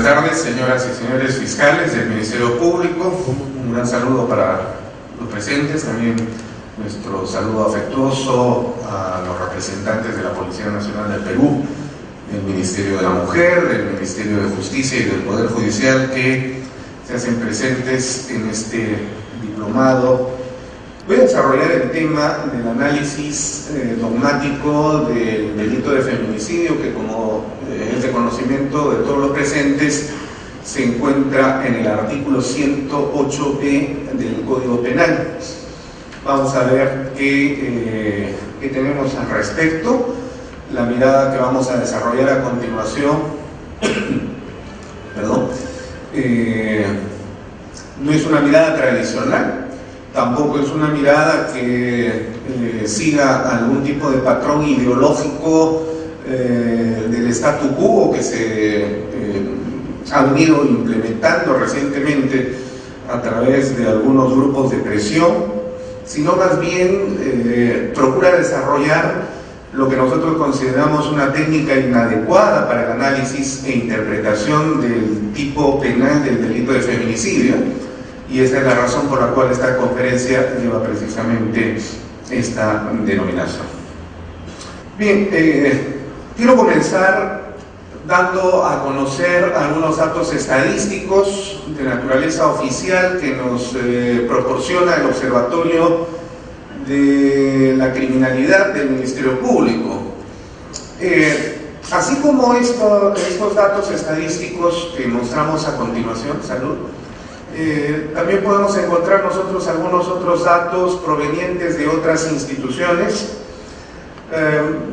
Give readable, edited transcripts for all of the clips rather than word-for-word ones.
Buenas tardes, señoras y señores fiscales del Ministerio Público. Un gran saludo para los presentes, también nuestro saludo afectuoso a los representantes de la Policía Nacional del Perú, del Ministerio de la Mujer, del Ministerio de Justicia y del Poder Judicial que se hacen presentes en este diplomado. Voy a desarrollar el tema del análisis dogmático del delito de feminicidio, que como es de conocimiento de todos los presentes, se encuentra en el artículo 108b del Código Penal. Vamos a ver qué tenemos al respecto. La mirada que vamos a desarrollar a continuación no es una mirada tradicional, tampoco es una mirada que siga algún tipo de patrón ideológico del statu quo que se ha venido implementando recientemente a través de algunos grupos de presión, sino más bien procura desarrollar lo que nosotros consideramos una técnica inadecuada para el análisis e interpretación del tipo penal del delito de feminicidio, y esa es la razón por la cual esta conferencia lleva precisamente esta denominación. Bien, quiero comenzar dando a conocer algunos datos estadísticos de naturaleza oficial que nos proporciona el Observatorio de la Criminalidad del Ministerio Público. Así como estos datos estadísticos que mostramos a continuación, también podemos encontrar nosotros algunos otros datos provenientes de otras instituciones.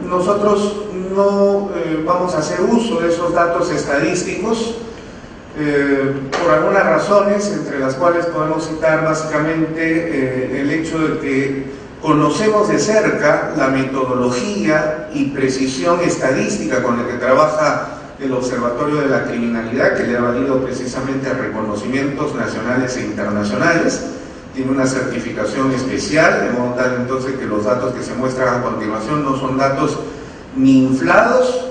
Nosotros no vamos a hacer uso de esos datos estadísticos por algunas razones, entre las cuales podemos citar básicamente el hecho de que conocemos de cerca la metodología y precisión estadística con la que trabaja el Observatorio de la Criminalidad, que le ha valido precisamente reconocimientos nacionales e internacionales. Tiene una certificación especial, de modo tal entonces que los datos que se muestran a continuación no son datos ni inflados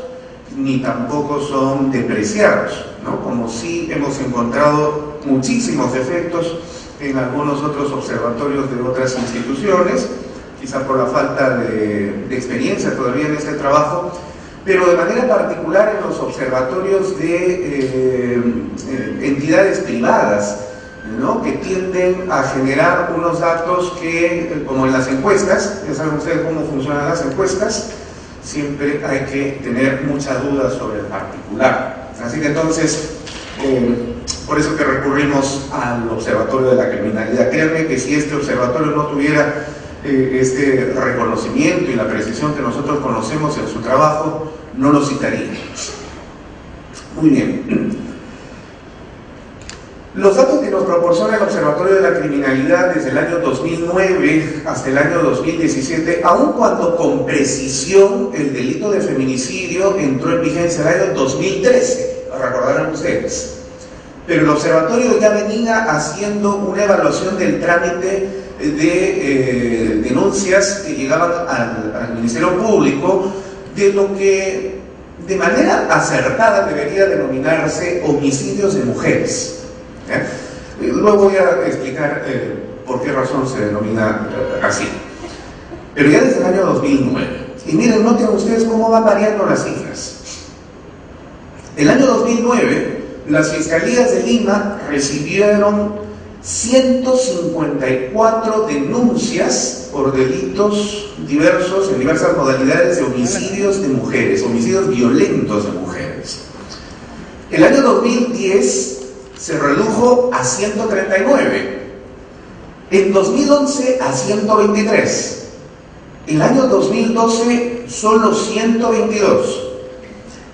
ni tampoco son depreciados, ¿no? Como sí hemos encontrado muchísimos defectos en algunos otros observatorios de otras instituciones, quizá por la falta de experiencia todavía en este trabajo, pero de manera particular en los observatorios de entidades privadas, ¿no? Que tienden a generar unos datos que, como en las encuestas, ya saben ustedes cómo funcionan las encuestas, siempre hay que tener muchas dudas sobre el particular. Así que entonces, por eso que recurrimos al Observatorio de la Criminalidad. Créanme que si este observatorio no tuviera este reconocimiento y la precisión que nosotros conocemos en su trabajo, no lo citaríamos. Muy bien. Los datos que nos proporciona el Observatorio de la Criminalidad desde el año 2009 hasta el año 2017, aun cuando con precisión el delito de feminicidio entró en vigencia el año 2013, lo recordarán ustedes, pero el Observatorio ya venía haciendo una evaluación del trámite de denuncias que llegaban al Ministerio Público de lo que de manera acertada debería denominarse homicidios de mujeres. Luego voy a explicar por qué razón se denomina así. Pero ya desde el año 2009, y miren, noten ustedes cómo van variando las cifras. El año 2009, las fiscalías de Lima recibieron 154 denuncias por delitos diversos, en diversas modalidades de homicidios de mujeres, homicidios violentos de mujeres. El año 2010 se redujo a 139, en 2011 a 123, el año 2012 solo 122,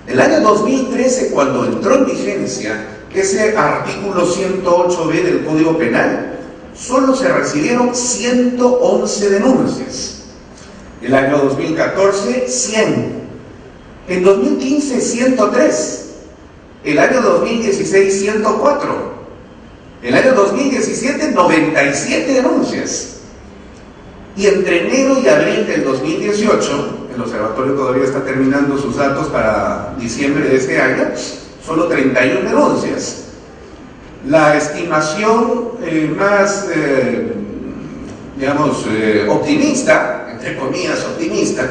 el año 2013, cuando entró en vigencia ese artículo 108b del Código Penal, solo se recibieron 111 denuncias, el año 2014 100, en 2015 103, el año 2016, 104. El año 2017, 97 denuncias. Y entre enero y abril del 2018, el observatorio todavía está terminando sus datos para diciembre de este año, solo 31 denuncias. La estimación más, digamos, optimista, entre comillas optimista,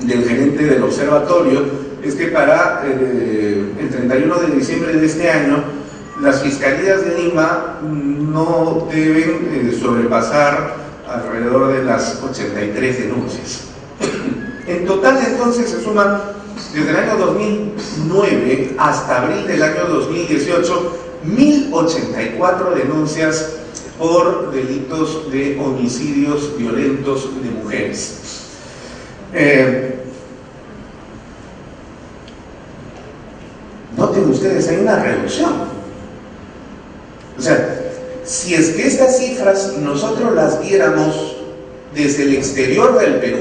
del gerente del observatorio es que para el 31 de diciembre de este año las fiscalías de Lima no deben sobrepasar alrededor de las 83 denuncias. En total, entonces, se suman desde el año 2009 hasta abril del año 2018 1084 denuncias por delitos de homicidios violentos de mujeres. Noten ustedes, hay una reducción. O sea, si es que estas cifras nosotros las viéramos desde el exterior del Perú,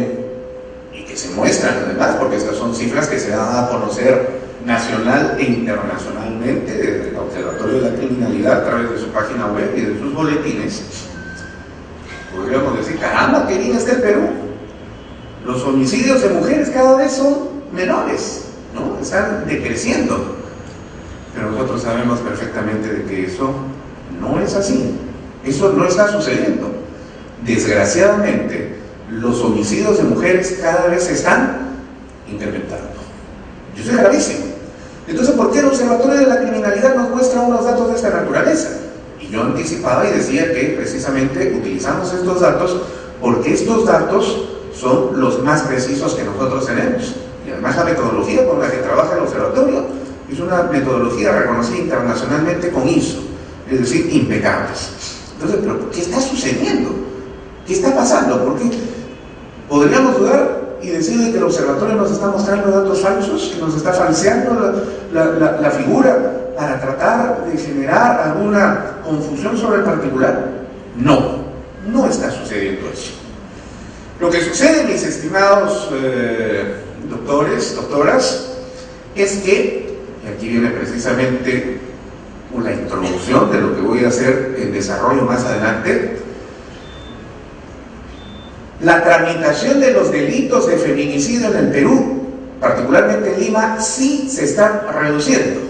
y que se muestran además, porque estas son cifras que se dan a conocer nacional e internacionalmente desde el Observatorio de la Criminalidad a través de su página web y de sus boletines, podríamos decir, caramba, qué bien está el Perú. Los homicidios de mujeres cada vez son menores, ¿no? Están decreciendo. Pero nosotros sabemos perfectamente de que eso no es así. Eso no está sucediendo. Desgraciadamente, los homicidios de mujeres cada vez se están incrementando. Y eso es gravísimo. Entonces, ¿por qué el Observatorio de la Criminalidad nos muestra unos datos de esta naturaleza? Y yo anticipaba y decía que precisamente utilizamos estos datos porque estos datos son los más precisos que nosotros tenemos. Y además la metodología con la que trabaja el observatorio es una metodología reconocida internacionalmente con ISO, es decir, impecables. Entonces, ¿pero qué está sucediendo? ¿Qué está pasando? ¿Por qué? Podríamos dudar y decir que el observatorio nos está mostrando datos falsos, que nos está falseando la figura para tratar de generar alguna confusión sobre el particular. No, no está sucediendo eso. Lo que sucede, mis estimados doctores, doctoras, es que, y aquí viene precisamente una introducción de lo que voy a hacer en desarrollo más adelante, la tramitación de los delitos de feminicidio en el Perú, particularmente en Lima, sí se están reduciendo,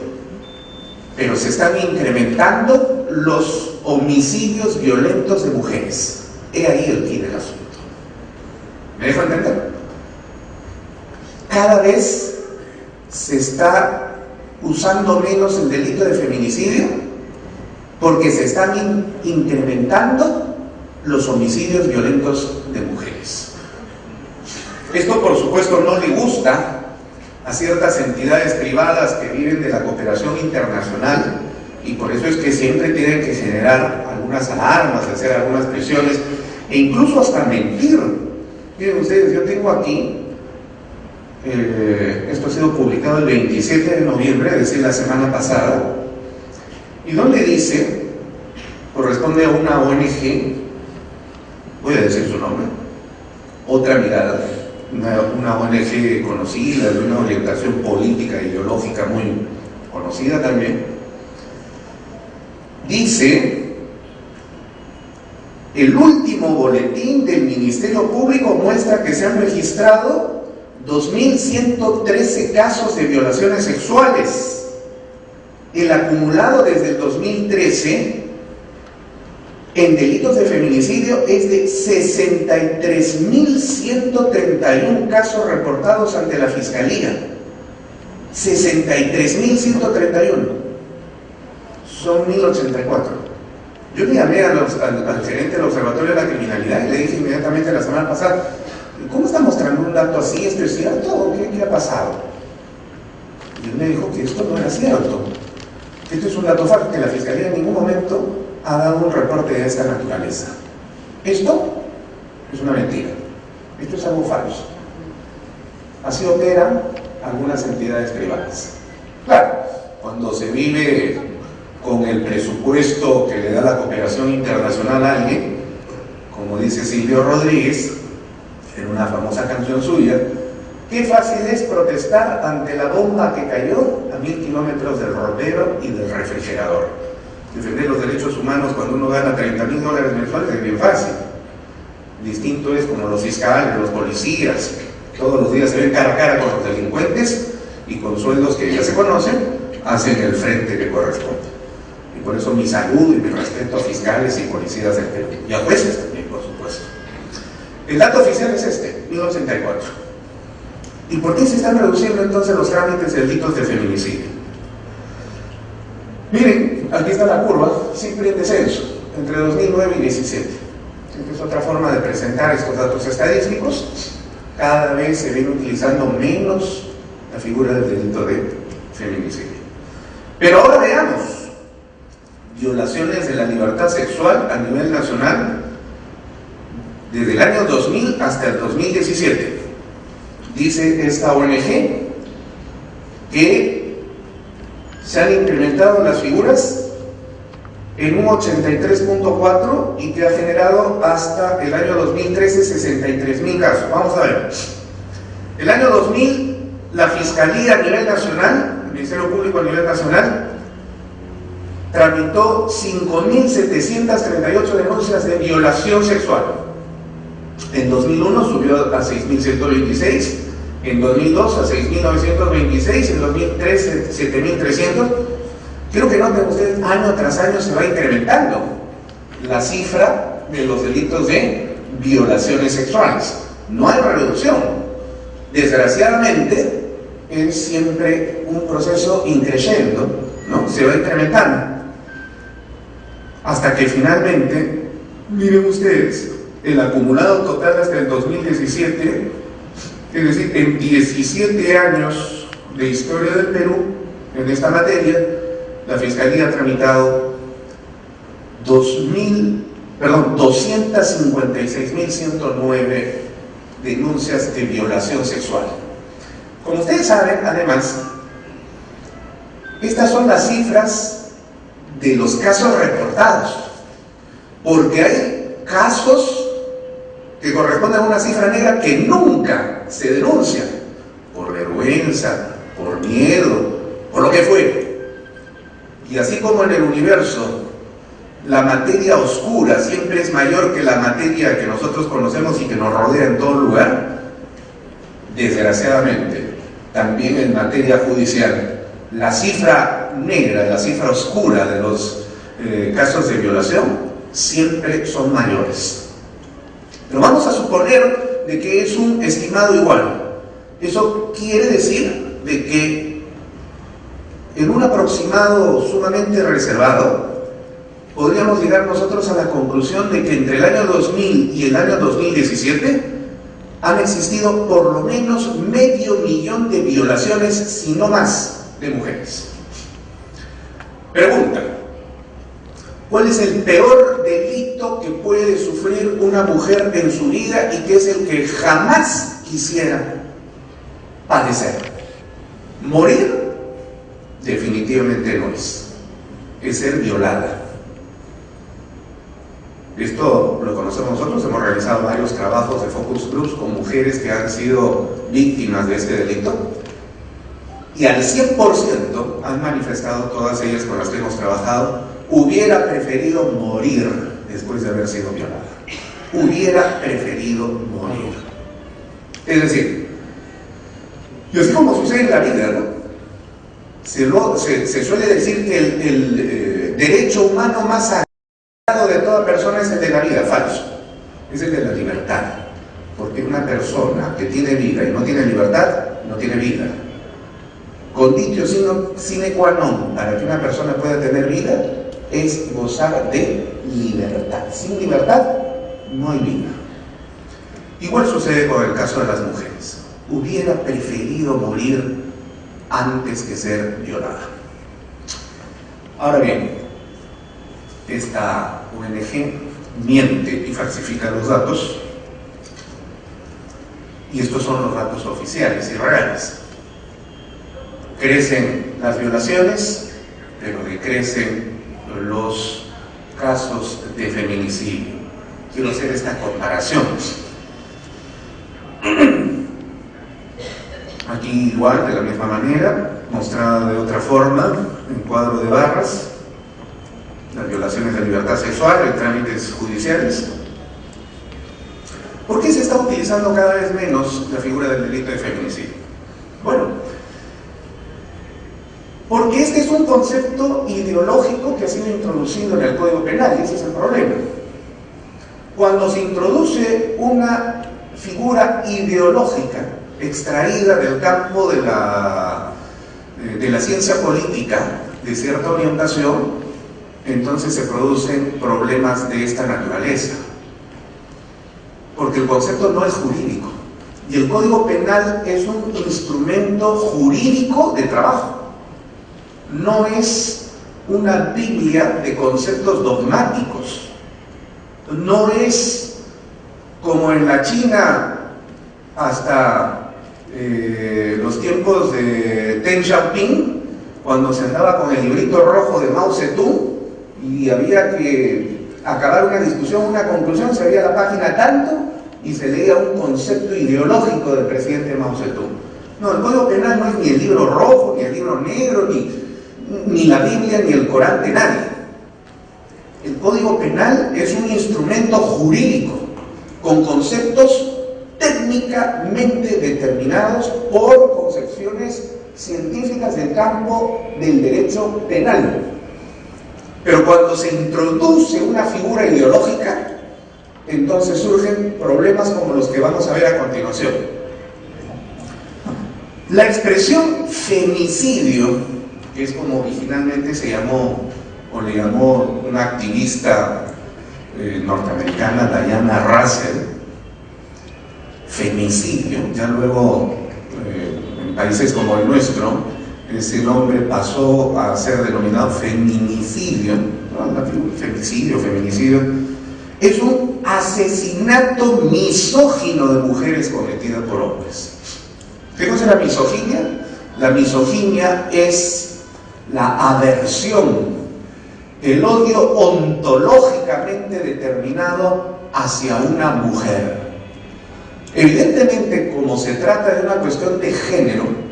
pero se están incrementando los homicidios violentos de mujeres. He ahí el fin del asunto. ¿Me dejo entender? Cada vez se está usando menos el delito de feminicidio porque se están incrementando los homicidios violentos de mujeres. Esto, por supuesto, no le gusta a ciertas entidades privadas que viven de la cooperación internacional, y por eso es que siempre tienen que generar algunas alarmas, hacer algunas presiones e incluso hasta mentir. Miren ustedes, yo tengo aquí, esto ha sido publicado el 27 de noviembre, es decir, la semana pasada, y donde dice, corresponde a una ONG, voy a decir su nombre, Otra Mirada, una ONG conocida, de una orientación política e ideológica muy conocida también, dice: el último boletín del Ministerio Público muestra que se han registrado 2.113 casos de violaciones sexuales. El acumulado desde el 2013 en delitos de feminicidio es de 63.131 casos reportados ante la Fiscalía. 63.131. Son 1.084. Yo le llamé al gerente del Observatorio de la Criminalidad y le dije inmediatamente la semana pasada: ¿cómo está mostrando un dato así? ¿Esto es cierto? ¿Qué ha pasado? Y él me dijo que esto no era cierto. Esto es un dato falso, que la Fiscalía en ningún momento ha dado un reporte de esta naturaleza. Esto es una mentira. Esto es algo falso. Así operan algunas entidades privadas. Claro, cuando se vive con el presupuesto que le da la cooperación internacional a alguien, como dice Silvio Rodríguez en una famosa canción suya, qué fácil es protestar ante la bomba que cayó a 1000 kilómetros del ropero y del refrigerador. Defender los derechos humanos cuando uno gana $30.000 mensuales es bien fácil. Distinto es como los fiscales, los policías, todos los días se ven cara a cara con los delincuentes y con sueldos que ya se conocen, hacen el frente que corresponde. Y por eso mi saludo y mi respeto a fiscales y policías del Perú, y a jueces también, por supuesto. El dato oficial es este, 1984. ¿Y por qué se están reduciendo entonces los trámites de delitos de feminicidio? Miren, aquí está la curva, siempre en descenso, entre 2009 y 2017. Esta es otra forma de presentar estos datos estadísticos. Cada vez se viene utilizando menos la figura del delito de feminicidio. Pero ahora veamos violaciones de la libertad sexual a nivel nacional desde el año 2000 hasta el 2017. Dice esta ONG que se han incrementado las figuras en un 83.4 y que ha generado hasta el año 2013 63.000 casos. Vamos a ver. El año 2000, la Fiscalía a nivel nacional, el Ministerio Público a nivel nacional, tramitó 5.738 denuncias de violación sexual. En 2001 subió a 6.126, en 2002 a 6.926, en 2003 7.300. Quiero que noten ustedes, año tras año se va incrementando la cifra de los delitos de violaciones sexuales. No hay reducción. Desgraciadamente, es siempre un proceso increciendo, ¿no? Se va incrementando. Hasta que finalmente, miren ustedes, el acumulado total hasta el 2017, es decir, en 17 años de historia del Perú, en esta materia, la Fiscalía ha tramitado 256.109 denuncias de violación sexual. Como ustedes saben, además, estas son las cifras de los casos reportados, porque hay casos que corresponden a una cifra negra que nunca se denuncia, por vergüenza, por miedo, por lo que fuere. Y así como en el universo la materia oscura siempre es mayor que la materia que nosotros conocemos y que nos rodea en todo lugar, desgraciadamente, también en materia judicial, la cifra negra, la cifra oscura de los casos de violación siempre son mayores. Pero vamos a suponer de que es un estimado igual. Eso quiere decir de que en un aproximado sumamente reservado, podríamos llegar nosotros a la conclusión de que entre el año 2000 y el año 2017 han existido por lo menos 500.000 de violaciones, si no más, de mujeres. Pregunta: ¿cuál es el peor delito que puede sufrir una mujer en su vida y que es el que jamás quisiera padecer? ¿Morir? Definitivamente no es. Es ser violada. Esto lo conocemos nosotros, hemos realizado varios trabajos de focus groups con mujeres que han sido víctimas de este delito y al 100% han manifestado, todas ellas con las que hemos trabajado, hubiera preferido morir después de haber sido violada. Hubiera preferido morir. Es decir, y así como sucede en la vida, ¿no? Se suele decir que el derecho humano más sagrado de toda persona es el de la vida. Falso. Es el de la libertad. Porque una persona que tiene vida y no tiene libertad, no tiene vida. Conditio sine qua non para que una persona pueda tener vida es gozar de libertad. Sin libertad no hay vida. Igual sucede con el caso de las mujeres. Hubiera preferido morir antes que ser violada. Ahora bien, esta ONG miente y falsifica los datos, y estos son los datos oficiales y reales. Crecen las violaciones, pero decrecen los casos de feminicidio. Quiero hacer esta comparación. Aquí igual, de la misma manera, mostrada de otra forma, en cuadro de barras, las violaciones de libertad sexual en trámites judiciales. ¿Por qué se está utilizando cada vez menos la figura del delito de feminicidio? Bueno, Porque este es un concepto ideológico que ha sido introducido en el Código Penal, y ese es el problema. Cuando se introduce una figura ideológica extraída del campo de la ciencia política de cierta orientación, entonces se producen problemas de esta naturaleza. Porque el concepto no es jurídico. Y el Código Penal es un instrumento jurídico de trabajo. No es una biblia de conceptos dogmáticos. No es como en la China hasta los tiempos de Deng Xiaoping, cuando se andaba con el librito rojo de Mao Zedong y había que acabar una discusión, una conclusión, se veía la página tanto y se leía un concepto ideológico del presidente Mao Zedong. No, el Código Penal no es ni el libro rojo, ni el libro negro, ni la Biblia, ni el Corán de nadie. El Código Penal es un instrumento jurídico con conceptos técnicamente determinados por concepciones científicas del campo del derecho penal. Pero cuando se introduce una figura ideológica, entonces surgen problemas como los que vamos a ver a continuación. La expresión femicidio, que es como originalmente se llamó, o le llamó una activista norteamericana, Diana Russell, femicidio, ya luego en países como el nuestro, ese nombre pasó a ser denominado feminicidio, ¿no? Femicidio, feminicidio, es un asesinato misógino de mujeres cometido por hombres. ¿Qué cosa es la misoginia? La misoginia es la aversión, el odio ontológicamente determinado hacia una mujer. Evidentemente, como se trata de una cuestión de género,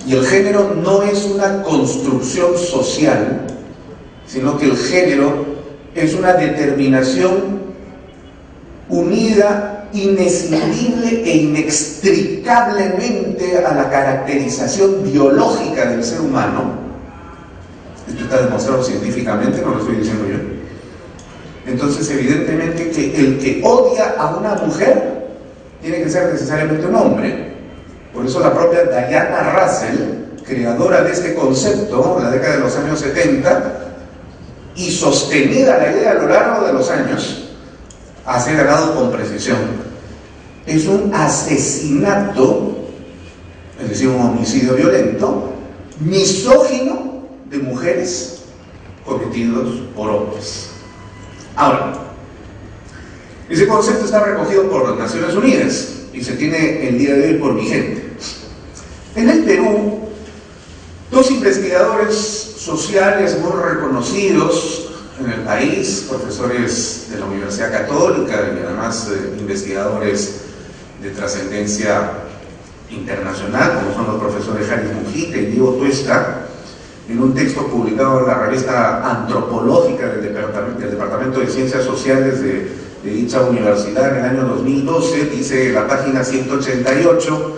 y el género no es una construcción social, sino que el género es una determinación unida, inescindible e inextricablemente a la caracterización biológica del ser humano. Esto está demostrado científicamente, no lo estoy diciendo yo. Entonces, evidentemente que el que odia a una mujer tiene que ser necesariamente un hombre. Por eso la propia Diana Russell, creadora de este concepto en la década de los años 70, y sostenida la idea a lo largo de los años, ha ganado con precisión. Es un asesinato, es decir, un homicidio violento, misógino de mujeres cometidos por hombres. Ahora, ese concepto está recogido por las Naciones Unidas y se tiene el día de hoy por vigente. En el Perú, dos investigadores sociales muy reconocidos en el país, profesores de la Universidad Católica y además investigadores de trascendencia internacional, como son los profesores Jaime Mujica y Diego Tuesta, en un texto publicado en la revista antropológica del Departamento de Ciencias Sociales de dicha universidad en el año 2012, dice la página 188,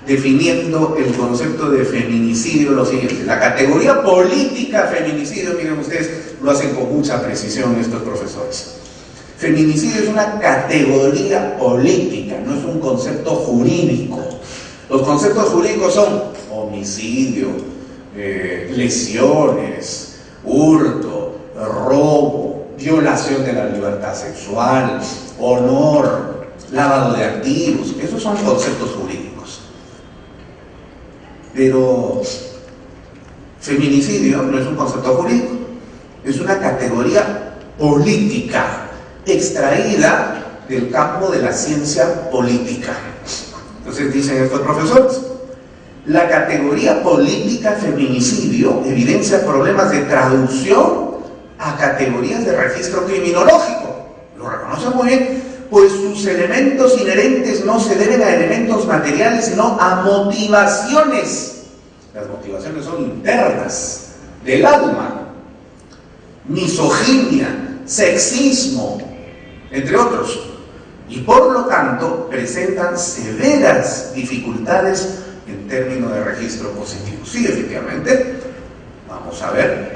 definiendo el concepto de feminicidio, lo siguiente: la categoría política feminicidio, miren ustedes, lo hacen con mucha precisión estos profesores. Feminicidio es una categoría política, no es un concepto jurídico. Los conceptos jurídicos son homicidio, lesiones, hurto, robo, violación de la libertad sexual, honor, lavado de activos. Esos son conceptos jurídicos. Pero feminicidio no es un concepto jurídico, es una categoría política extraída del campo de la ciencia política. Entonces dicen estos profesores: la categoría política feminicidio evidencia problemas de traducción a categorías de registro criminológico. Lo reconocen muy bien, pues sus elementos inherentes no se deben a elementos materiales, sino a motivaciones. Las motivaciones son internas, del alma. Misoginia, sexismo, entre otros. Y por lo tanto presentan severas dificultades en términos de registro positivo. Sí, efectivamente, Vamos a ver.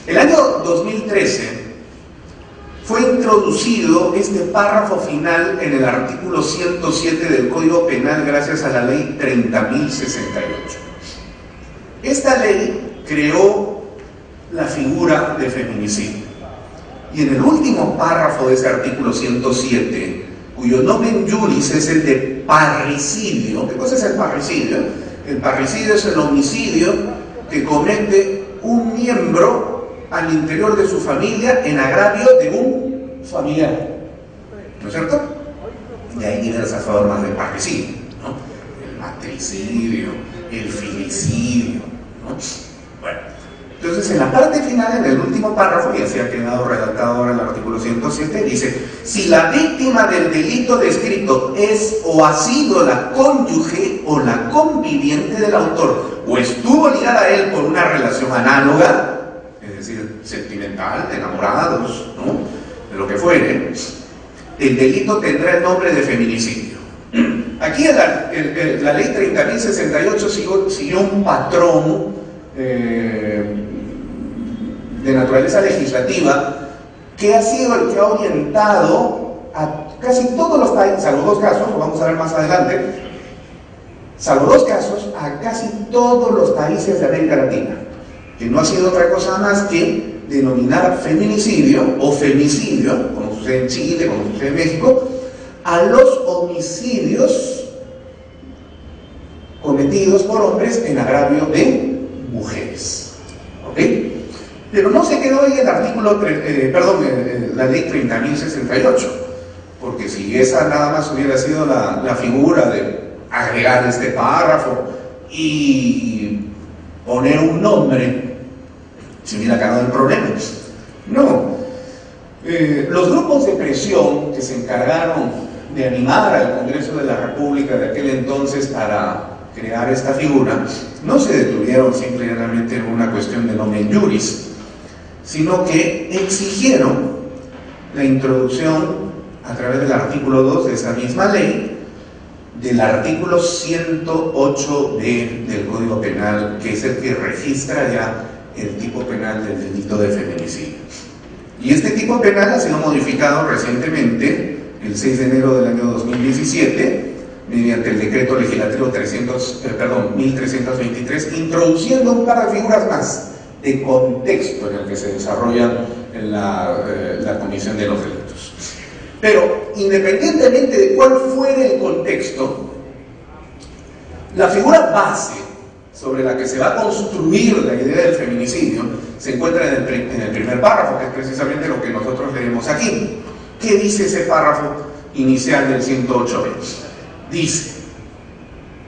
El año 2013 fue introducido este párrafo final en el artículo 107 del Código Penal gracias a la ley 30.068. Esta ley creó la figura de feminicidio. Y en el último párrafo de ese artículo 107, cuyo nomen juris es el de parricidio. ¿Qué cosa es el parricidio? El parricidio es el homicidio que comete un miembro al interior de su familia en agravio de un familiar. ¿No es cierto? Y hay diversas formas de parricidio, ¿no? El matricidio, el filicidio, ¿no? Bueno, entonces en la parte final, en el último párrafo, y así ha quedado redactado ahora el artículo 107, dice: si la víctima del delito descrito es o ha sido la cónyuge o la conviviente del autor, o estuvo ligada a él por una relación análoga, es decir, sentimental, de enamorados, ¿no?, de lo que fuere, el delito tendrá el nombre de feminicidio. Aquí la ley 30.068 siguió un patrón de naturaleza legislativa que ha sido el que ha orientado a casi todos los países, salvo dos casos, lo vamos a ver más adelante, salvo dos casos, a casi todos los países de América Latina, que no ha sido otra cosa más que denominar feminicidio o femicidio, como sucede en Chile, como sucede en México, a los homicidios cometidos por hombres en agravio de mujeres. ¿Ok? Pero no se quedó ahí el artículo, la ley 30.068, porque si esa nada más hubiera sido la figura de agregar este párrafo y poner un nombre, se hubiera acabado el problema. No. Los grupos de presión que se encargaron de animar al Congreso de la República de aquel entonces para crear esta figura, no se detuvieron simplemente en una cuestión de nomen juris, sino que exigieron la introducción a través del artículo 2 de esa misma ley, del artículo 108b del Código Penal, que es el que registra ya el tipo penal del delito de feminicidio. Y este tipo penal ha sido modificado recientemente, el 6 de enero del año 2017, mediante el decreto legislativo 1323, introduciendo un par de figuras más de contexto en el que se desarrolla la comisión de los delitos. Pero, independientemente de cuál fuera el contexto, la figura base sobre la que se va a construir la idea del feminicidio se encuentra en el primer párrafo, que es precisamente lo que nosotros leemos aquí. ¿Qué dice ese párrafo inicial del 108b? Dice,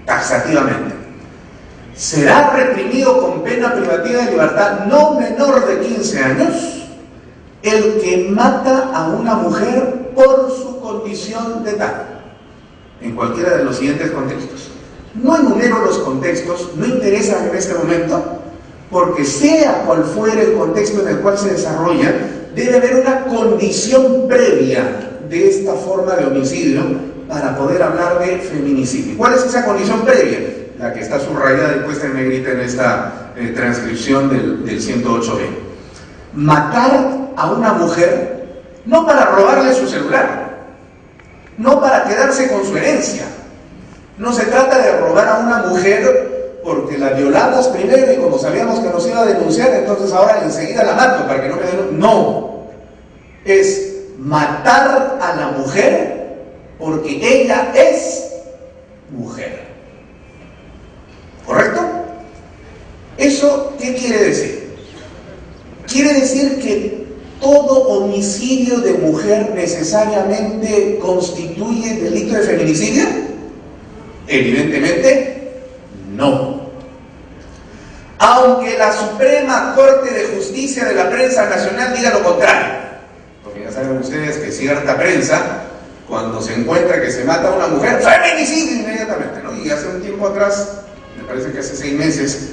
taxativamente: será reprimido con pena privativa de libertad no menor de 15 años el que mata a una mujer por su condición de tal, en cualquiera de los siguientes contextos. No enumero los contextos, no interesan en este momento, porque sea cual fuera el contexto en el cual se desarrolla, debe haber una condición previa de esta forma de homicidio para poder hablar de feminicidio. ¿Cuál es esa condición previa? La que está subrayada y puesta en negrita en esta transcripción del 108b. Matar a una mujer no para robarle su celular, no para quedarse con su herencia. No se trata de robar a una mujer porque la violamos primero y como sabíamos que nos iba a denunciar, entonces ahora enseguida la mato para que no me denuncie. No, es matar a la mujer porque ella es mujer. ¿Correcto? ¿Eso qué quiere decir? Quiere decir que todo homicidio de mujer necesariamente constituye delito de feminicidio. Evidentemente, no. Aunque la Suprema Corte de Justicia de la Prensa Nacional diga lo contrario, porque ya saben ustedes que cierta prensa, cuando se encuentra que se mata a una mujer, feminicidio inmediatamente, ¿no? Y hace un tiempo atrás, me parece que hace 6 meses,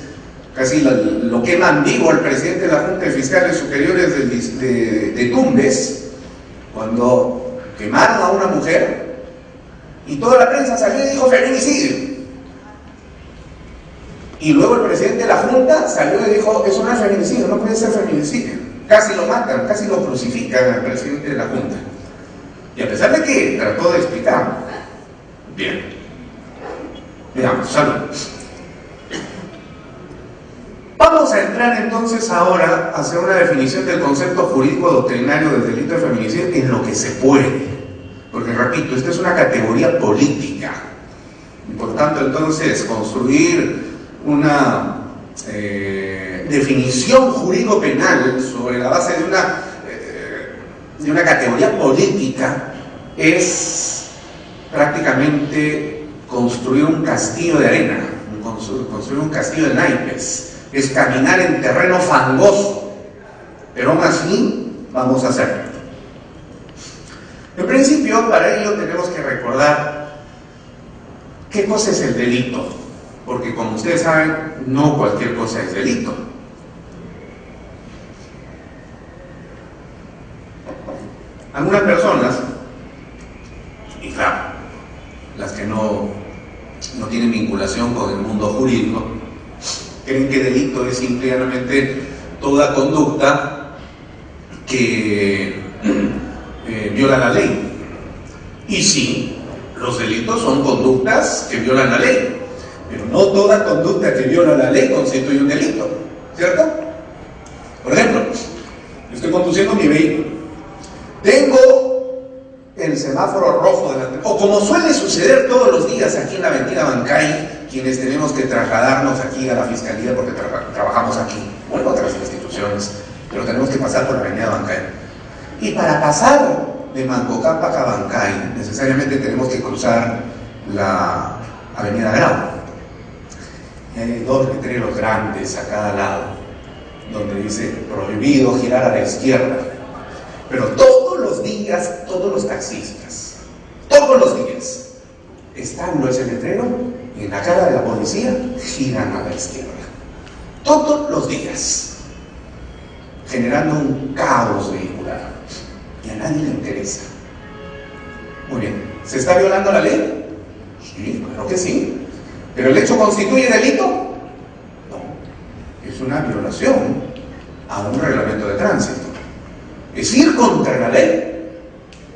casi lo queman vivo al presidente de la Junta de Fiscales Superiores de Tumbes, cuando quemaron a una mujer, y toda la prensa salió y dijo feminicidio. Y luego el presidente de la Junta salió y dijo, eso no es feminicidio, no puede ser feminicidio. Casi lo matan, casi lo crucifican al presidente de la Junta. Y a pesar de que trató de explicar, bien, veamos, salud. Vamos a entrar entonces ahora a hacer una definición del concepto jurídico doctrinario del delito de feminicidio en lo que se puede. Porque repito, esta es una categoría política. Y por tanto, entonces, construir una definición jurídico-penal sobre la base de una categoría política es prácticamente construir un castillo de arena, construir un castillo de naipes. Es caminar en terreno fangoso, pero aún así vamos a hacerlo. En principio, para ello tenemos que recordar qué cosa es el delito, porque como ustedes saben, no cualquier cosa es delito. Algunas personas, y claro, las que no tienen vinculación con el mundo jurídico, creen que delito es simplemente toda conducta que viola la ley. Y sí, los delitos son conductas que violan la ley, pero no toda conducta que viola la ley constituye un delito, ¿cierto? Por ejemplo, yo estoy conduciendo mi vehículo, tengo el semáforo rojo delante, o como suele suceder todos los días aquí en la avenida Bancay, quienes tenemos que trasladarnos aquí a la Fiscalía porque trabajamos aquí, o en otras instituciones, pero tenemos que pasar por la avenida Bancay. Y para pasar de Mancocapa a Bancay, necesariamente tenemos que cruzar la avenida Grau. Y hay dos letreros grandes a cada lado, donde dice prohibido girar a la izquierda. Pero todos los días, todos los taxistas, todos los días, estando ese letrero, en la cara de la policía, giran a la izquierda. Todos los días, generando un caos vehicular. Y a nadie le interesa. Muy bien, ¿se está violando la ley? Sí, claro que sí. ¿Pero el hecho constituye delito? No. Es una violación a un reglamento de tránsito. Es ir contra la ley,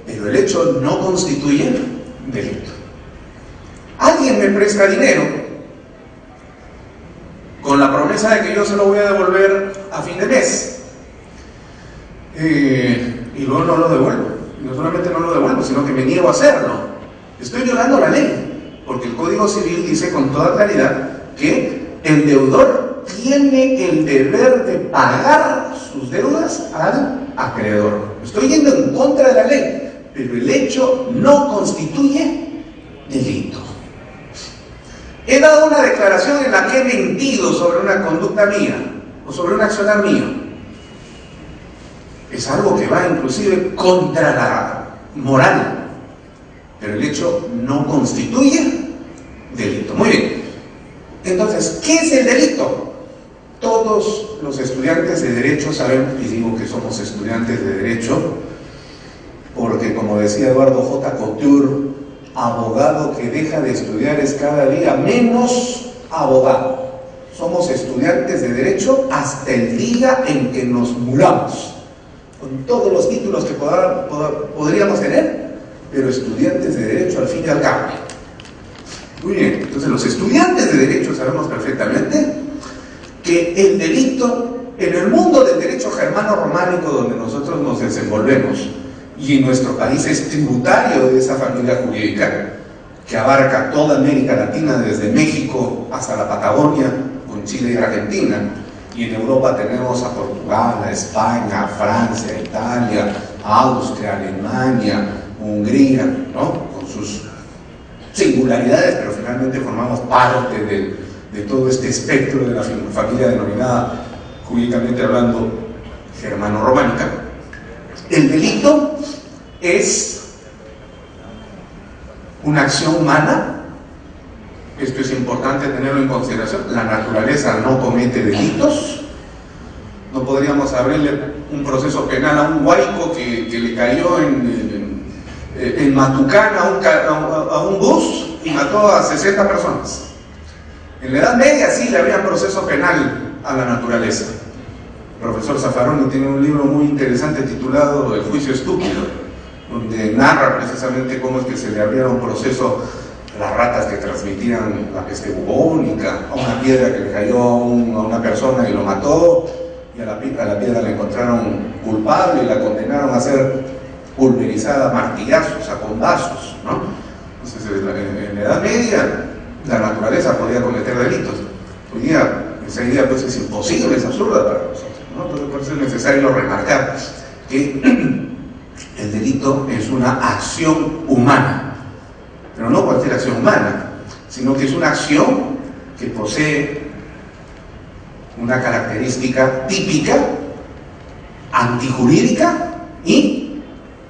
pero el hecho no constituye delito. Alguien me presta dinero con la promesa de que yo se lo voy a devolver a fin de mes, y luego no lo devuelvo. No solamente no lo devuelvo, sino que me niego a hacerlo. Estoy violando la ley, porque el Código Civil dice con toda claridad que el deudor tiene el deber de pagar sus deudas al acreedor. Estoy yendo en contra de la ley, pero el hecho no constituye delito. He dado una declaración en la que he mentido sobre una conducta mía o sobre un accionar mío. Es algo que va inclusive contra la moral, pero el hecho no constituye delito. Muy bien. Entonces, ¿qué es el delito? Todos los estudiantes de Derecho sabemos, y digo que somos estudiantes de Derecho, porque como decía Eduardo J. Couture, abogado que deja de estudiar es cada día menos abogado. Somos estudiantes de Derecho hasta el día en que nos muramos, con todos los títulos que podríamos tener, pero estudiantes de Derecho al fin y al cabo. Muy bien, entonces los estudiantes de Derecho sabemos perfectamente que el delito, en el mundo del derecho germano-románico donde nosotros nos desenvolvemos, y en nuestro país es tributario de esa familia jurídica que abarca toda América Latina, desde México hasta la Patagonia, con Chile y Argentina, y en Europa tenemos a Portugal, a España, a Francia, a Italia, a Austria, Alemania, Hungría, ¿no? Con sus singularidades, pero finalmente formamos parte de todo este espectro de la familia denominada, jurídicamente hablando, germano-románica. El delito es una acción humana. Esto es importante tenerlo en consideración. La naturaleza no comete delitos. No podríamos abrirle un proceso penal a un huaico que le cayó en Matucana a un bus y mató a 60 personas. En la Edad Media sí le había proceso penal a la naturaleza. El profesor Zaffaroni tiene un libro muy interesante titulado El juicio estúpido, donde narra precisamente cómo es que se le abría un proceso a las ratas que transmitían la peste bubónica, a una piedra que le cayó a una persona y lo mató, y a la piedra la encontraron culpable y la condenaron a ser pulverizada a martillazos, a combazos, ¿no? Entonces, en la Edad Media la naturaleza podía cometer delitos. Hoy día, esa idea pues es imposible, es absurda para nosotros, ¿no? Entonces, por eso es necesario remarcar que el delito es una acción humana, pero no cualquier acción humana, sino que es una acción que posee una característica típica, antijurídica y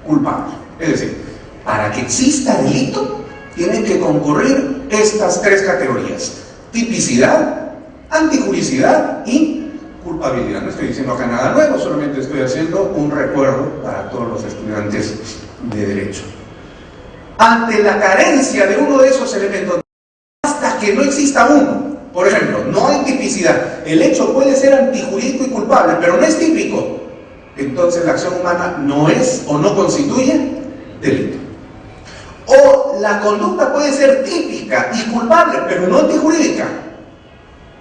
culpable. Es decir, para que exista delito, tienen que concurrir estas tres categorías: tipicidad, antijuricidad y culpabilidad. No estoy diciendo acá nada nuevo, solamente estoy haciendo un recuerdo para todos los estudiantes de Derecho. Ante la carencia de uno de esos elementos, hasta que no exista uno, por ejemplo, no hay tipicidad, el hecho puede ser antijurídico y culpable, pero no es típico, entonces la acción humana no es o no constituye delito. O la conducta puede ser típica y culpable, pero no antijurídica,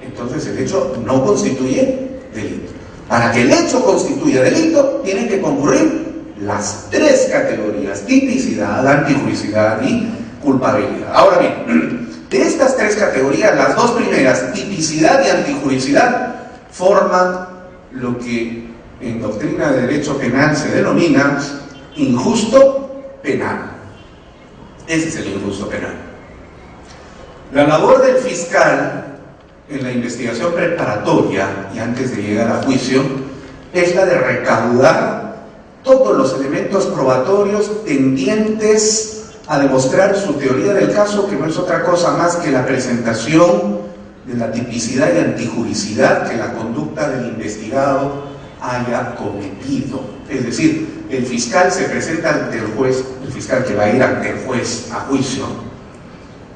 entonces el hecho no constituye delito. Para que el hecho constituya delito, tienen que concurrir las tres categorías: tipicidad, antijuricidad y culpabilidad. Ahora bien, de estas tres categorías, las dos primeras, tipicidad y antijuricidad, forman lo que en doctrina de derecho penal se denomina injusto penal. Ese es el injusto penal. La labor del fiscal en la investigación preparatoria y antes de llegar a juicio es la de recaudar todos los elementos probatorios tendientes a demostrar su teoría del caso, que no es otra cosa más que la presentación de la tipicidad y antijuricidad que la conducta del investigado haya cometido. Es decir, el fiscal se presenta ante el juez, el fiscal que va a ir ante el juez a juicio.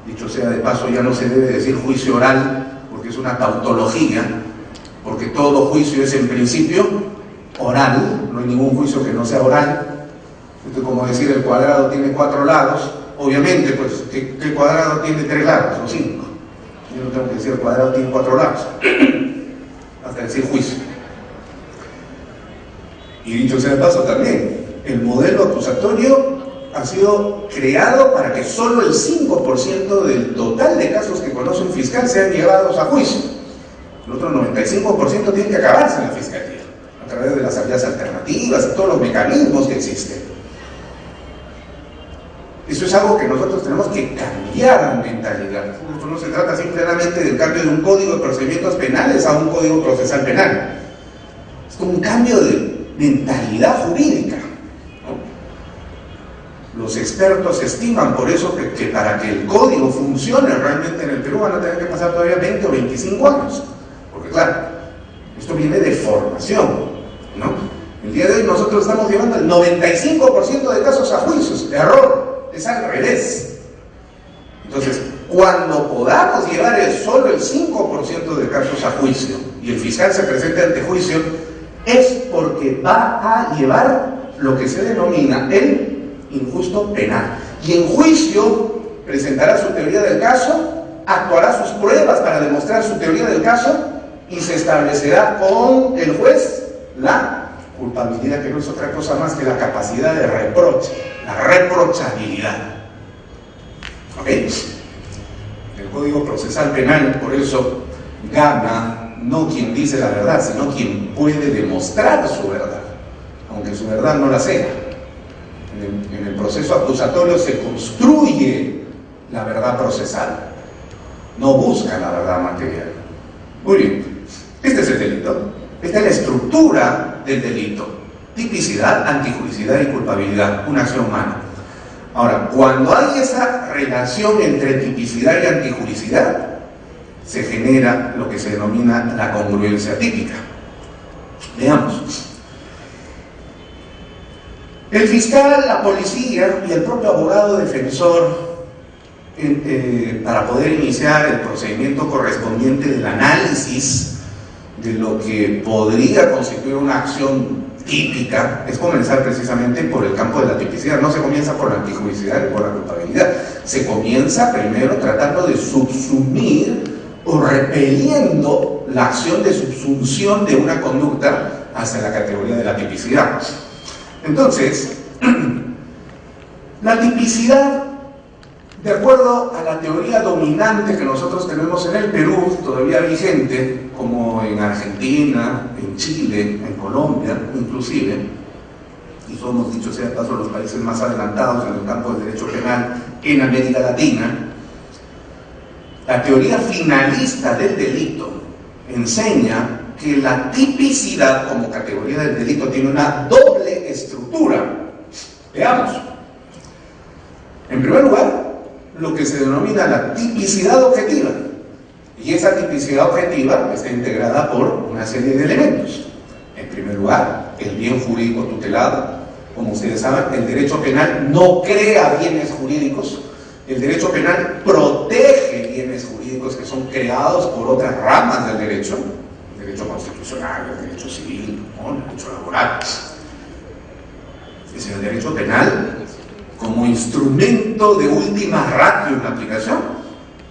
Dicho sea de paso, ya no se debe decir juicio oral, porque es una tautología, porque todo juicio es en principio oral, no hay ningún juicio que no sea oral. Esto es como decir el cuadrado tiene 4 lados, obviamente, pues, ¿qué cuadrado tiene 3 lados o 5? Yo no tengo que decir el cuadrado tiene 4 lados, hasta decir juicio. Y dicho sea de paso también, el modelo acusatorio ha sido creado para que solo el 5% del total de casos que conoce un fiscal sean llevados a juicio. El otro 95% tiene que acabarse en la fiscalía, a través de las salidas alternativas y todos los mecanismos que existen. Eso es algo que nosotros tenemos que cambiar en mentalidad. Esto no se trata simplemente del cambio de un código de procedimientos penales a un código procesal penal. Es como un cambio de mentalidad jurídica, ¿no? Los expertos estiman por eso que para que el código funcione realmente en el Perú van a tener que pasar todavía 20 o 25 años, porque claro, esto viene de formación, ¿no? El día de hoy nosotros estamos llevando el 95% de casos a juicios. Error, es al revés. Entonces, cuando podamos llevar solo el 5% de casos a juicio y el fiscal se presente ante juicio, es porque va a llevar lo que se denomina el injusto penal. Y en juicio presentará su teoría del caso, actuará sus pruebas para demostrar su teoría del caso y se establecerá con el juez la culpabilidad, que no es otra cosa más que la capacidad de reproche, la reprochabilidad. ¿Ok? El Código Procesal Penal, por eso, gana no quien dice la verdad, sino quien puede demostrar su verdad, aunque su verdad no la sea. En el proceso acusatorio se construye la verdad procesal, no busca la verdad material. Muy bien, este es el delito, esta es la estructura del delito: tipicidad, antijuricidad y culpabilidad, una acción humana. Ahora, cuando hay esa relación entre tipicidad y antijuricidad, se genera lo que se denomina la congruencia típica. Veamos. El fiscal, la policía y el propio abogado defensor para poder iniciar el procedimiento correspondiente del análisis de lo que podría constituir una acción típica, es comenzar precisamente por el campo de la tipicidad. No se comienza por la antijudicidad ni por la culpabilidad, se comienza primero tratando de subsumir o repeliendo la acción de subsunción de una conducta hacia la categoría de la tipicidad. Entonces, la tipicidad, de acuerdo a la teoría dominante que nosotros tenemos en el Perú, todavía vigente, como en Argentina, en Chile, en Colombia, inclusive, y somos, dicho sea de paso, los países más adelantados en el campo del derecho penal en América Latina, la teoría finalista del delito enseña que la tipicidad como categoría del delito tiene una doble estructura. Veamos. En primer lugar, lo que se denomina la tipicidad objetiva. Y esa tipicidad objetiva está integrada por una serie de elementos. En primer lugar, el bien jurídico tutelado. Como ustedes saben, el derecho penal no crea bienes jurídicos. El derecho penal protege bienes jurídicos que son creados por otras ramas del derecho. El derecho constitucional, el derecho civil, ¿no? El derecho laboral. Es el derecho penal, como instrumento de última ratio en la aplicación,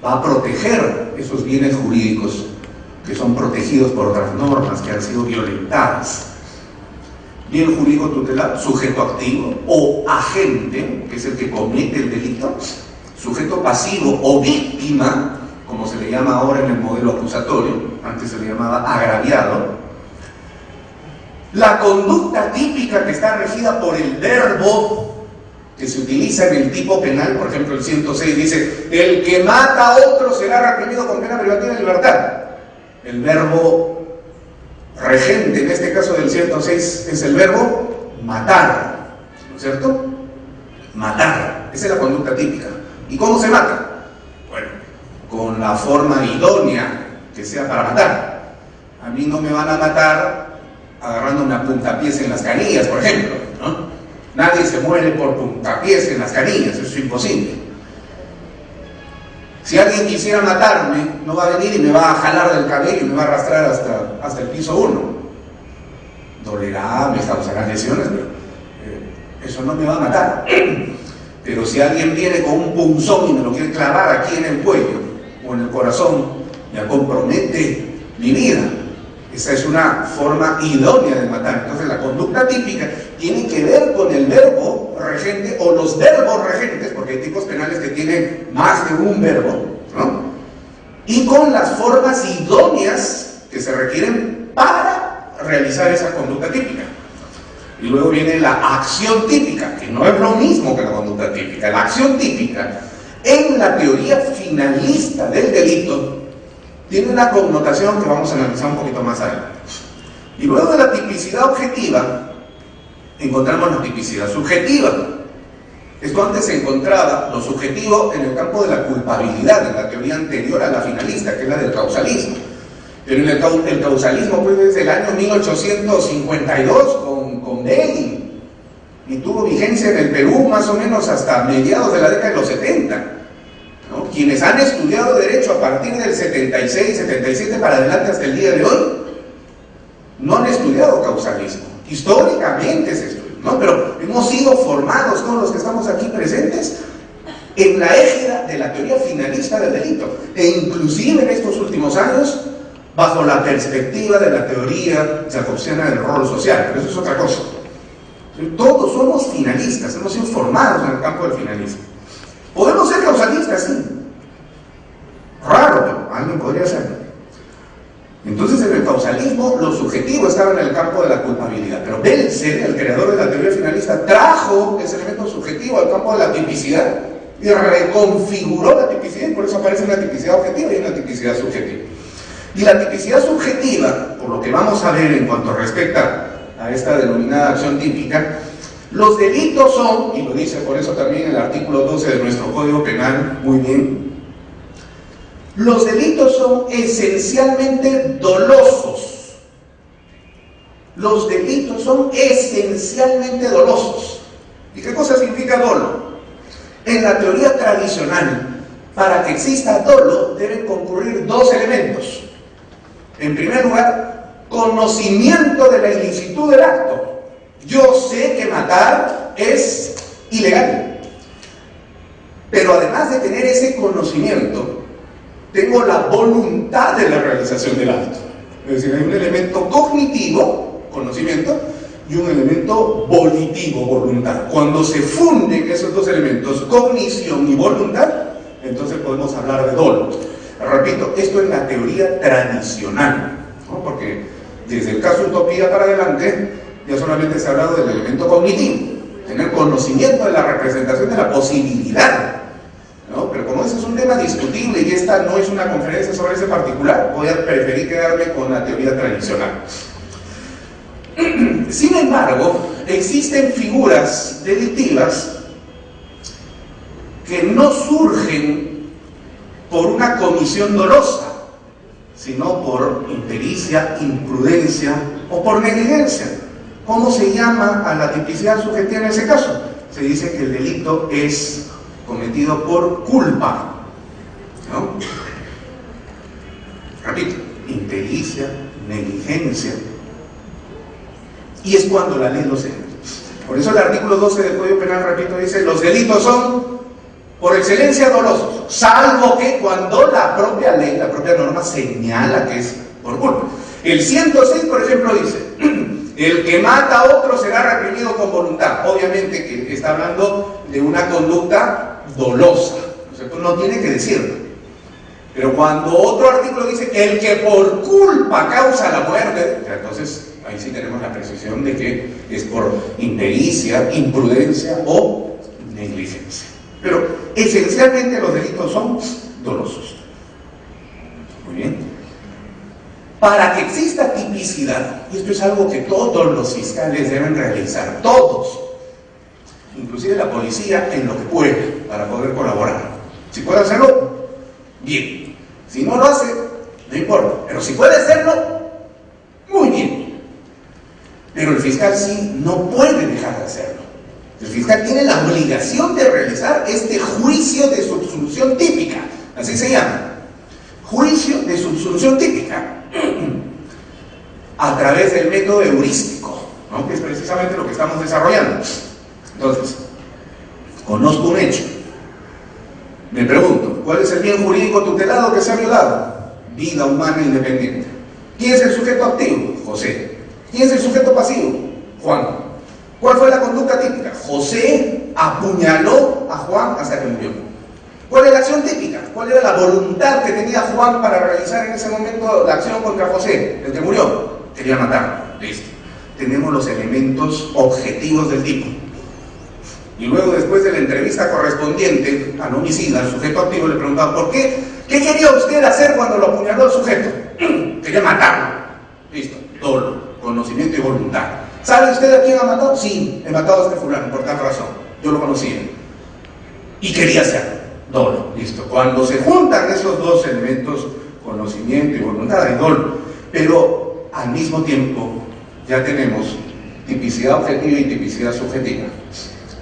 va a proteger esos bienes jurídicos que son protegidos por otras normas que han sido violentadas. Bien jurídico tutelado, sujeto activo o agente, que es el que comete el delito, sujeto pasivo o víctima, como se le llama ahora en el modelo acusatorio, antes se le llamaba agraviado. La conducta típica que está regida por el verbo que se utiliza en el tipo penal, por ejemplo el 106 dice: el que mata a otro será reprimido con pena privativa de libertad. El verbo regente en este caso del 106 es el verbo matar, ¿no es cierto? Matar, esa es la conducta típica. ¿Y cómo se mata? Bueno, con la forma idónea que sea para matar. A mí no me van a matar agarrándome a puntapiés en las canillas, por ejemplo, ¿no? Nadie se muere por puntapiés en las canillas, eso es imposible. Si alguien quisiera matarme, no va a venir y me va a jalar del cabello y me va a arrastrar hasta el piso 1. Dolerá, me causará lesiones, pero eso no me va a matar. Pero si alguien viene con un punzón y me lo quiere clavar aquí en el cuello o en el corazón, ya compromete mi vida. Esa es una forma idónea de matar. Entonces la conducta típica tiene que ver con el verbo regente o los verbos regentes, porque hay tipos penales que tienen más de un verbo, ¿no? Y con las formas idóneas que se requieren para realizar esa conducta típica. Y luego viene la acción típica, que no es lo mismo que la conducta típica. La acción típica, en la teoría finalista del delito, tiene una connotación que vamos a analizar un poquito más adelante. Y luego de la tipicidad objetiva, encontramos la tipicidad subjetiva. Esto antes se encontraba, lo subjetivo, en el campo de la culpabilidad, en la teoría anterior a la finalista, que es la del causalismo. Pero el causalismo fue desde el año 1852 con Belli, y tuvo vigencia en el Perú más o menos hasta mediados de la década de los 70. ¿No? Quienes han estudiado derecho a partir del 76, 77 para adelante hasta el día de hoy, no han estudiado causalismo. Históricamente se estudia, ¿no? Pero hemos sido formados, todos los que estamos aquí presentes, en la égida de la teoría finalista del delito, e inclusive en estos últimos años, bajo la perspectiva de la teoría jacobsiana del rol social, pero eso es otra cosa. Todos somos finalistas, hemos sido formados en el campo del finalismo. Podemos ser causalistas, sí. Raro, pero alguien podría serlo. Entonces, en el causalismo, lo subjetivo estaba en el campo de la culpabilidad. Pero Belzer, el creador de la teoría finalista, trajo ese elemento subjetivo al campo de la tipicidad y reconfiguró la tipicidad, y por eso aparece una tipicidad objetiva y una tipicidad subjetiva. Y la tipicidad subjetiva, por lo que vamos a ver en cuanto respecta a esta denominada acción típica, los delitos son, y lo dice por eso también el artículo 12 de nuestro Código Penal, muy bien, los delitos son esencialmente dolosos. Los delitos son esencialmente dolosos. ¿Y qué cosa significa dolo? En la teoría tradicional, Para que exista dolo deben concurrir dos elementos. En primer lugar, conocimiento de la ilicitud del acto. Yo sé que matar es ilegal, pero además de tener ese conocimiento, tengo la voluntad de la realización del acto. Es decir, hay un elemento cognitivo, conocimiento, y un elemento volitivo, voluntad. Cuando se funden esos dos elementos, cognición y voluntad, entonces podemos hablar de dolo. Repito, esto es la teoría tradicional, ¿no? Porque desde el caso Utopía para adelante ya solamente se ha hablado del elemento cognitivo, tener conocimiento de la representación de la posibilidad, ¿no? Pero como ese es un tema discutible y esta no es una conferencia sobre ese particular, voy a preferir quedarme con la teoría tradicional. Sin embargo, existen figuras delictivas que no surgen por una comisión dolosa, sino por impericia, imprudencia o por negligencia. ¿Cómo se llama a la tipicidad subjetiva en ese caso? Se dice que el delito es cometido por culpa, ¿no? Repito, impericia, negligencia. Y es cuando la ley lo señala. Por eso el artículo 12 del Código Penal, repito, dice: los delitos son por excelencia dolosos, salvo que cuando la propia ley, la propia norma señala que es por culpa. El 106, por ejemplo, dice: el que mata a otro será reprimido con voluntad. Obviamente que está hablando de una conducta dolosa, ¿no es cierto? No tiene que decirlo. Pero cuando otro artículo dice que el que por culpa causa la muerte, entonces ahí sí tenemos la precisión de que es por impericia, imprudencia o negligencia. Pero esencialmente los delitos son dolosos. Muy bien. Para que exista tipicidad, y esto es algo que todos los fiscales deben realizar, todos, inclusive la policía en lo que puede, para poder colaborar. Si puede hacerlo, bien. Si no lo hace, no importa. Pero si puede hacerlo, muy bien. Pero el fiscal sí no puede dejar de hacerlo. El fiscal tiene la obligación de realizar este juicio de subsunción típica, así se llama, juicio de subsunción típica, a través del método heurístico, ¿no? Que es precisamente lo que estamos desarrollando. Entonces, conozco un hecho, me pregunto, ¿cuál es el bien jurídico tutelado que se ha violado? Vida humana independiente. ¿Quién es el sujeto activo? José. ¿Quién es el sujeto pasivo? Juan. ¿Cuál fue la conducta típica? José apuñaló a Juan hasta que murió. ¿Cuál es la acción típica? ¿Cuál era la voluntad que tenía Juan para realizar en ese momento la acción contra José, el que murió? Quería matarlo. Listo. Tenemos los elementos objetivos del tipo. Y luego, después de la entrevista correspondiente al homicida, al sujeto activo, le preguntaban: ¿por qué? ¿Qué quería usted hacer cuando lo apuñaló al sujeto? Quería matarlo. Listo. Dolo, conocimiento y voluntad. ¿Sabe usted a quién ha matado? Sí, he matado a este fulano por tal razón. Yo lo conocía. Y quería hacerlo. Dolo. Listo. Cuando se juntan esos dos elementos, conocimiento y voluntad, hay dolo. Pero al mismo tiempo ya tenemos tipicidad objetiva y tipicidad subjetiva.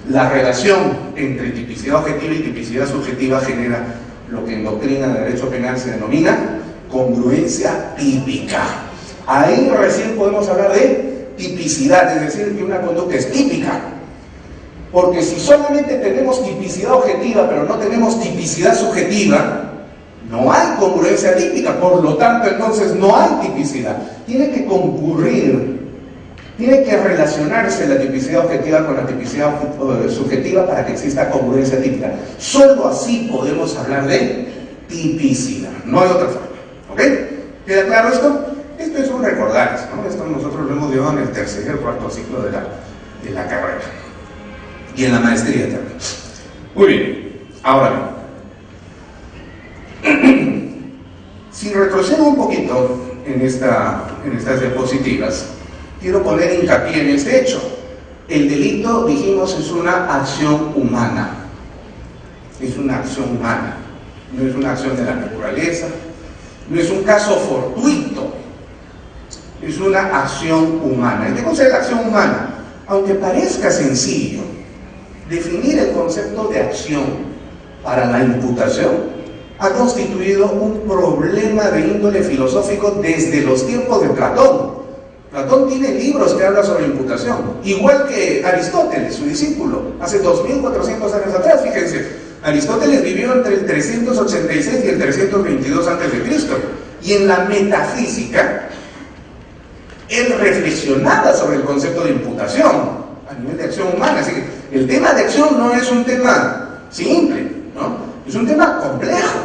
La relación entre tipicidad objetiva y tipicidad subjetiva genera lo que en doctrina de derecho penal se denomina congruencia típica. Ahí recién podemos hablar de tipicidad, es decir, que una conducta es típica. Porque si solamente tenemos tipicidad objetiva pero no tenemos tipicidad subjetiva, no hay congruencia típica, por lo tanto entonces no hay tipicidad. Tiene que concurrir, tiene que relacionarse la tipicidad objetiva con la tipicidad subjetiva para que exista congruencia típica. Solo así podemos hablar de tipicidad, no hay otra forma. ¿Ok? ¿Queda claro esto? Esto es un recordar, ¿no? Esto nosotros lo hemos llevado en el tercer y el cuarto ciclo de la carrera. Y en la maestría también. Muy bien. Ahora bien. Si retrocedo un poquito en estas diapositivas, quiero poner hincapié en este hecho. El delito, dijimos, es una acción humana. Es una acción humana. No es una acción de la naturaleza. No es un caso fortuito. Es una acción humana. ¿Y qué cosa es la acción humana? Aunque parezca sencillo, definir el concepto de acción para la imputación ha constituido un problema de índole filosófico desde los tiempos de Platón. Platón tiene libros que hablan sobre imputación, igual que Aristóteles, su discípulo, hace 2400 años atrás. Fíjense, Aristóteles vivió entre el 386 y el 322 a.C. y en la metafísica él reflexionaba sobre el concepto de imputación a nivel de acción humana. Así que el tema de acción no es un tema simple, ¿no? Es un tema complejo.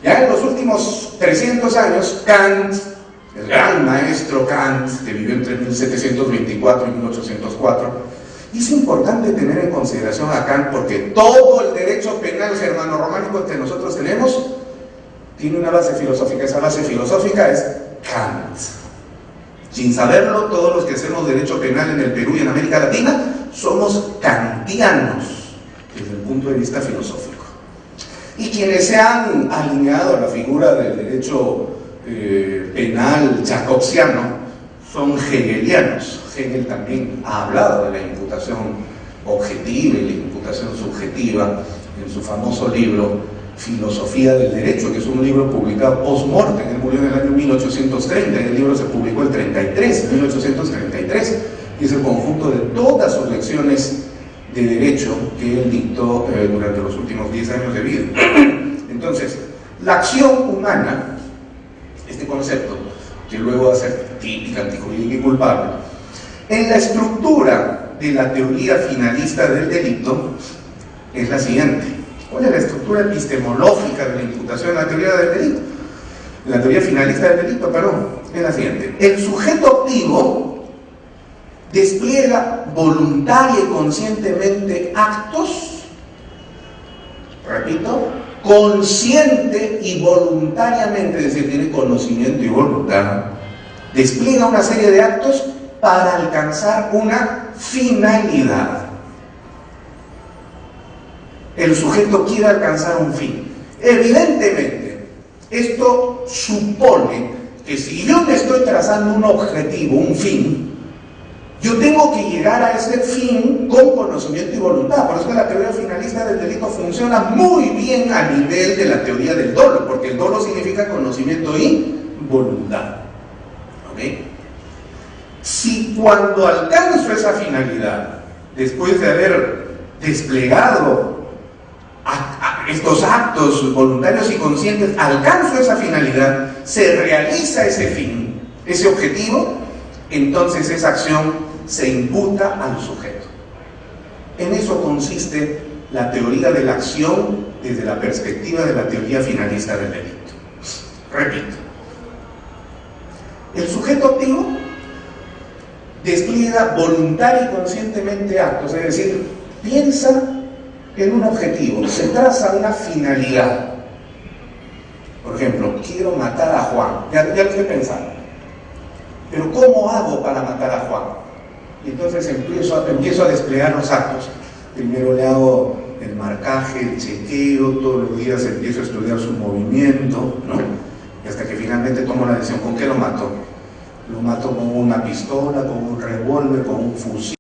Ya en los últimos 300 años, Kant, el gran maestro Kant, que vivió entre 1724 y 1804, y es importante tener en consideración a Kant porque todo el derecho penal germano-románico que nosotros tenemos tiene una base filosófica. Esa base filosófica es Kant. Sin saberlo, todos los que hacemos derecho penal en el Perú y en América Latina somos kantianos desde el punto de vista filosófico. Y quienes se han alineado a la figura del derecho penal jacobsiano son hegelianos. Hegel también ha hablado de la imputación objetiva y la imputación subjetiva en su famoso libro Filosofía del Derecho, que es un libro publicado post-mortem. Él murió en el año 1830 y el libro se publicó en 1833, y es el conjunto de todas sus lecciones de derecho que él dictó durante los últimos 10 años de vida. Entonces, la acción humana, este concepto, que luego va a ser típica, antijurídica y culpable, en la estructura de la teoría finalista del delito, es la siguiente. ¿Cuál es la estructura epistemológica de la imputación en la teoría del delito? En la teoría finalista del delito, perdón, es la siguiente. El sujeto activo despliega voluntaria y conscientemente actos, repito, consciente y voluntariamente, es decir, tiene conocimiento y voluntad, despliega una serie de actos para alcanzar una finalidad. El sujeto quiere alcanzar un fin. Evidentemente, esto supone que si yo me estoy trazando un objetivo, un fin, yo tengo que llegar a ese fin con conocimiento y voluntad. Por eso que la teoría finalista del delito funciona muy bien a nivel de la teoría del dolo, porque el dolo significa conocimiento y voluntad. ¿Ok? Si cuando alcanzo esa finalidad, después de haber desplegado estos actos voluntarios y conscientes, alcanzo esa finalidad, se realiza ese fin, ese objetivo, entonces esa acción se imputa al sujeto. En eso consiste la teoría de la acción desde la perspectiva de la teoría finalista del delito. Repito, el sujeto activo despliega voluntaria y conscientemente actos, es decir, piensa en un objetivo, se traza una finalidad. Por ejemplo, quiero matar a Juan, ya lo estoy pensando, pero ¿cómo hago para matar a Juan? Y entonces empiezo a desplegar los actos. Primero le hago el marcaje, el chequeo, todos los días empiezo a estudiar su movimiento, ¿no? Y hasta que finalmente tomo la decisión. ¿Con qué lo mato? Lo mato con una pistola, con un revólver, con un fusil.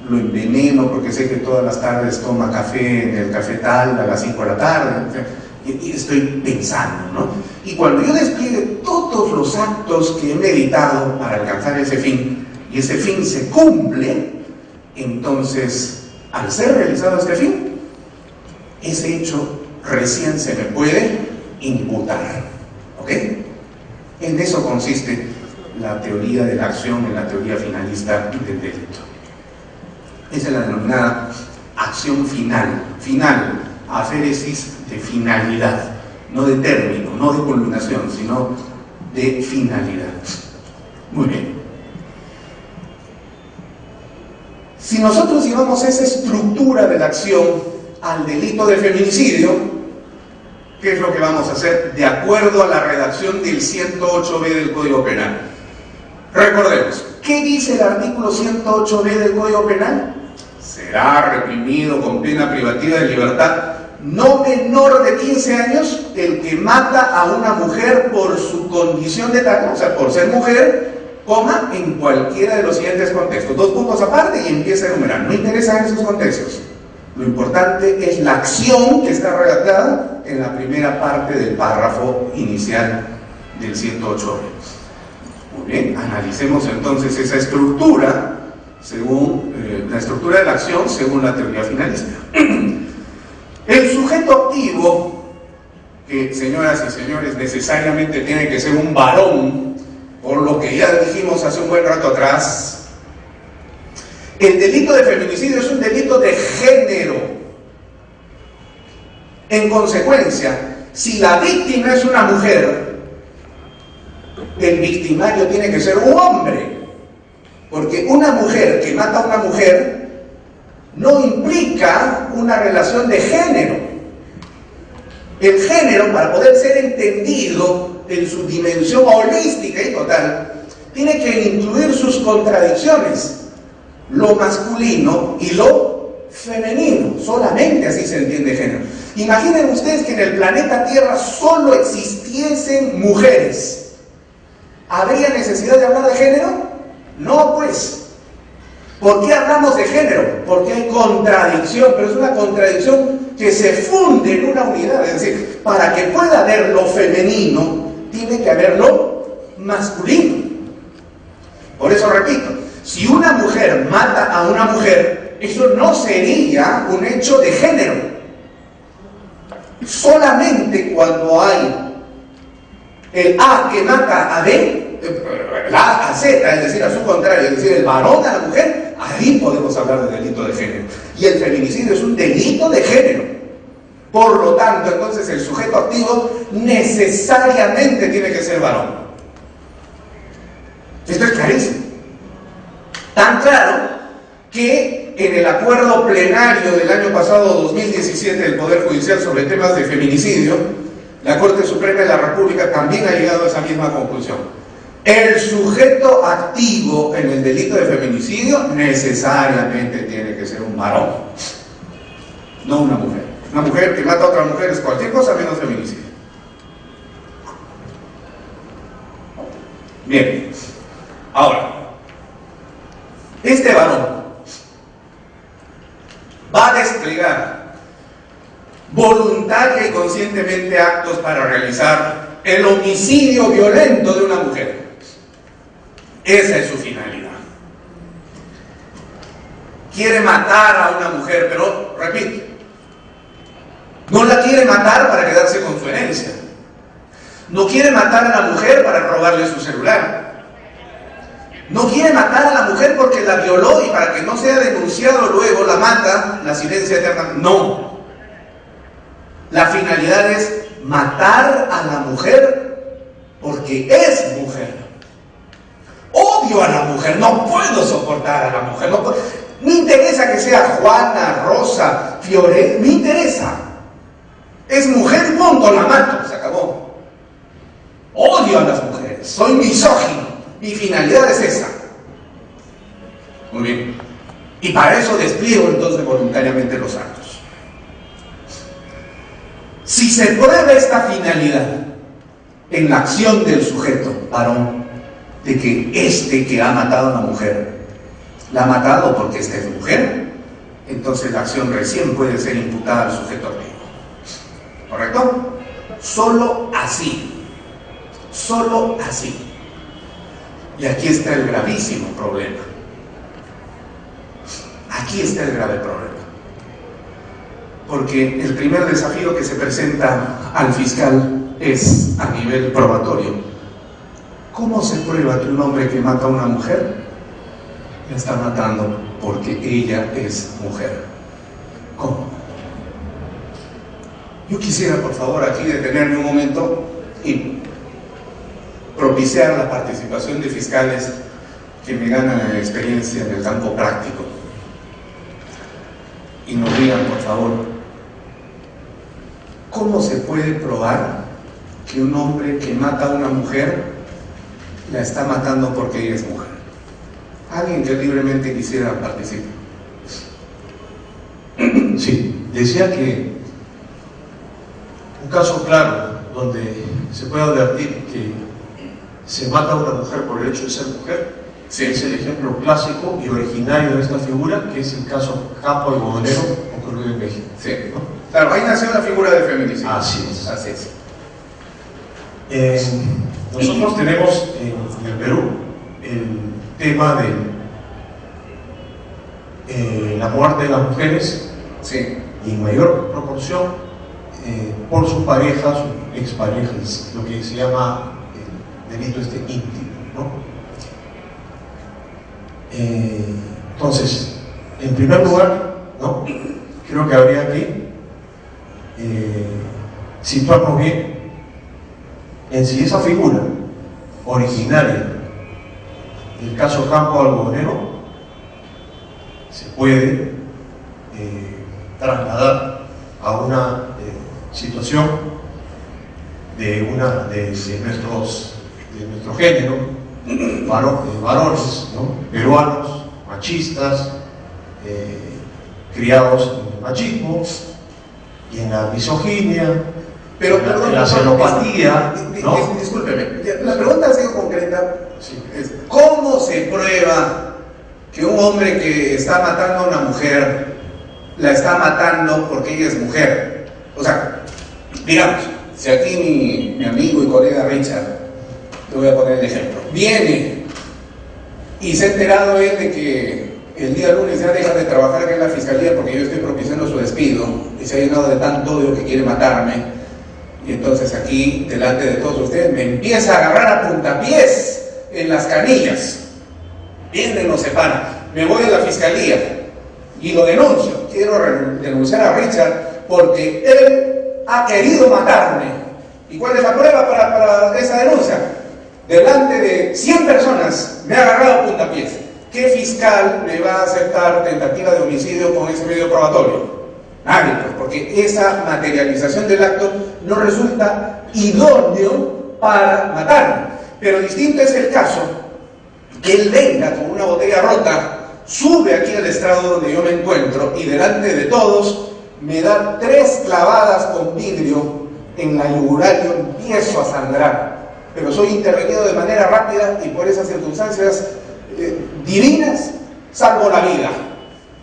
Lo enveneno porque sé que todas las tardes toma café en el cafetal a las 5 de la tarde, y estoy pensando, ¿no? Y cuando yo despliegue todos los actos que he meditado para alcanzar ese fin, y ese fin se cumple, entonces, al ser realizado este fin, ese hecho recién se me puede imputar. ¿Ok? En eso consiste la teoría de la acción en la teoría finalista del delito. Esa es la denominada acción final. Final, aféresis de finalidad, no de término, no de culminación, sino de finalidad. Muy bien. Si nosotros llevamos esa estructura de la acción al delito de feminicidio, ¿qué es lo que vamos a hacer? De acuerdo a la redacción del 108b del Código Penal. Recordemos, ¿qué dice el artículo 108b del Código Penal? Será reprimido con pena privativa de libertad no menor de 15 años el que mata a una mujer por su condición de tal, o sea, por ser mujer, coma, en cualquiera de los siguientes contextos. 2 puntos aparte y empieza a enumerar. No interesan esos contextos. Lo importante es la acción que está redactada en la primera parte del párrafo inicial del 108. Muy bien, analicemos entonces esa estructura según la estructura de la acción según la teoría finalista. El sujeto activo, que señoras y señores necesariamente tiene que ser un varón, por lo que ya dijimos hace un buen rato atrás, el delito de feminicidio es un delito de género. En consecuencia, si la víctima es una mujer, el victimario tiene que ser un hombre, porque una mujer que mata a una mujer no implica una relación de género. El género, para poder ser entendido en su dimensión holística y total, tiene que incluir sus contradicciones, lo masculino y lo femenino. Solamente así se entiende género. Imaginen ustedes que en el planeta Tierra solo existiesen mujeres. ¿Habría necesidad de hablar de género? No, pues. ¿Por qué hablamos de género? Porque hay contradicción, pero es una contradicción que se funde en una unidad. Es decir, para que pueda haber lo femenino, tiene que haber lo masculino. Por eso repito, si una mujer mata a una mujer, eso no sería un hecho de género. Solamente cuando hay el A que mata a B, la A a Z, es decir, a su contrario, es decir, el varón a la mujer, ahí podemos hablar de delito de género. Y el feminicidio es un delito de género. Por lo tanto, entonces el sujeto activo necesariamente tiene que ser varón. Esto es clarísimo. Tan claro que en el acuerdo plenario del año pasado, 2017, del Poder Judicial sobre temas de feminicidio, la Corte Suprema de la República también ha llegado a esa misma conclusión. El sujeto activo en el delito de feminicidio necesariamente tiene que ser un varón, no una mujer. Una mujer que mata a otra mujer es cualquier cosa menos feminicidio. Bien, ahora, este varón va a desplegar voluntaria y conscientemente actos para realizar el homicidio violento de una mujer. Esa es su finalidad. Quiere matar a una mujer, pero, repito, no la quiere matar para quedarse con su herencia. No quiere matar a la mujer para robarle su celular. No quiere matar a la mujer porque la violó y para que no sea denunciado luego la mata, la silencia eterna. No. La finalidad es matar a la mujer porque es mujer. Odio a la mujer, no puedo soportar a la mujer. No puedo. Me interesa que sea Juana, Rosa, Fiore, me interesa. Es mujer y punto, la mato, se acabó. Odio a las mujeres, soy misógino. Mi finalidad es esa. Muy bien. Y para eso despliego entonces voluntariamente los actos. Si se prueba esta finalidad en la acción del sujeto varón, de que este que ha matado a una mujer, la ha matado porque esta es mujer, entonces la acción recién puede ser imputada al sujeto activo. ¿Correcto? Solo así. Solo así. Y aquí está el gravísimo problema. Aquí está el grave problema. Porque el primer desafío que se presenta al fiscal es a nivel probatorio. ¿Cómo se prueba que un hombre que mata a una mujer la está matando porque ella es mujer? ¿Cómo? Yo quisiera, por favor, aquí detenerme un momento y propiciar la participación de fiscales que me ganan experiencia en el campo práctico y nos digan, por favor, ¿cómo se puede probar que un hombre que mata a una mujer la está matando porque ella es mujer? Alguien que libremente quisiera participar. Sí, decía que un caso claro donde se puede advertir que se mata a una mujer por el hecho de ser mujer, Sí. es el ejemplo clásico y originario de esta figura, que es el caso Campo y Bodelero, ocurrido en México. Sí. Claro, ahí nació la figura del feminicidio. Así es. Así es. Nosotros tenemos en el Perú el tema de la muerte de las mujeres, Sí. y en mayor proporción por sus parejas, sus exparejas, lo que se llama el delito íntimo, ¿no? Entonces, en primer lugar, ¿no?, creo que habría que situarnos bien en si esa figura originaria del caso Campo Algodonero se puede trasladar a una situación de nuestro género, varones, ¿no?, peruanos, machistas, criados en el machismo y en la misoginia, Pero, en la xenopatía, ¿no? Discúlpeme, la pregunta ha sido concreta. Sí. ¿Cómo se prueba que un hombre que está matando a una mujer la está matando porque ella es mujer? O sea, digamos, si aquí mi amigo y colega Richard, te voy a poner el ejemplo, viene y se ha enterado él de que el día lunes ya deja de trabajar acá en la fiscalía porque yo estoy propiciando su despido y se ha llenado de tanto odio que quiere matarme, y entonces aquí, delante de todos ustedes, me empieza a agarrar a puntapiés en las canillas. Viene y nos separa. Me voy a la fiscalía y lo denuncio. Quiero denunciar a Richard porque él ha querido matarme. ¿Y cuál es la prueba para esa denuncia? Delante de 100 personas me ha agarrado a puntapiés. ¿Qué fiscal me va a aceptar tentativa de homicidio con ese medio probatorio? Nadie, porque esa materialización del acto no resulta idóneo para matarme. Pero distinto es el caso que él venga con una botella rota, sube aquí al estrado donde yo me encuentro y delante de todos me da 3 clavadas con vidrio en la yugular y yo empiezo a sangrar. Pero soy intervenido de manera rápida y por esas circunstancias divinas salvo la vida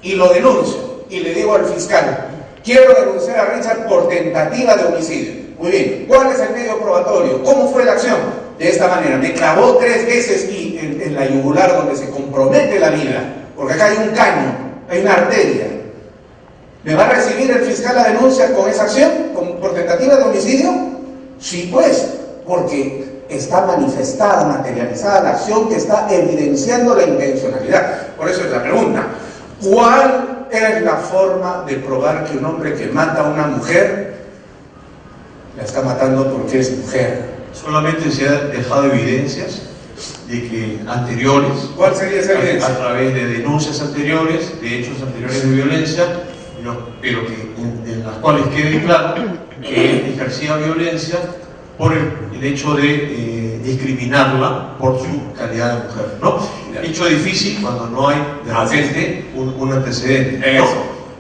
y lo denuncio. Y le digo al fiscal, quiero denunciar a Richard por tentativa de homicidio. Muy bien, ¿cuál es el medio probatorio? ¿Cómo fue la acción? De esta manera, me clavó 3 veces y en la yugular donde se compromete la vida, porque acá hay un caño, hay una arteria. ¿Me va a recibir el fiscal la denuncia con esa acción, por tentativa de homicidio? Sí, pues, porque está manifestada, materializada la acción que está evidenciando la intencionalidad. Por eso es la pregunta, ¿cuál es la forma de probar que un hombre que mata a una mujer la está matando porque es mujer? Solamente se han dejado evidencias de que anteriores, ¿Cuál sería esa evidencia? a través de denuncias anteriores, de hechos anteriores de violencia, pero que en las cuales quede claro que ejercía violencia por el hecho de discriminarla por su calidad de mujer, ¿no? Hecho difícil cuando no hay de repente un antecedente, ¿no?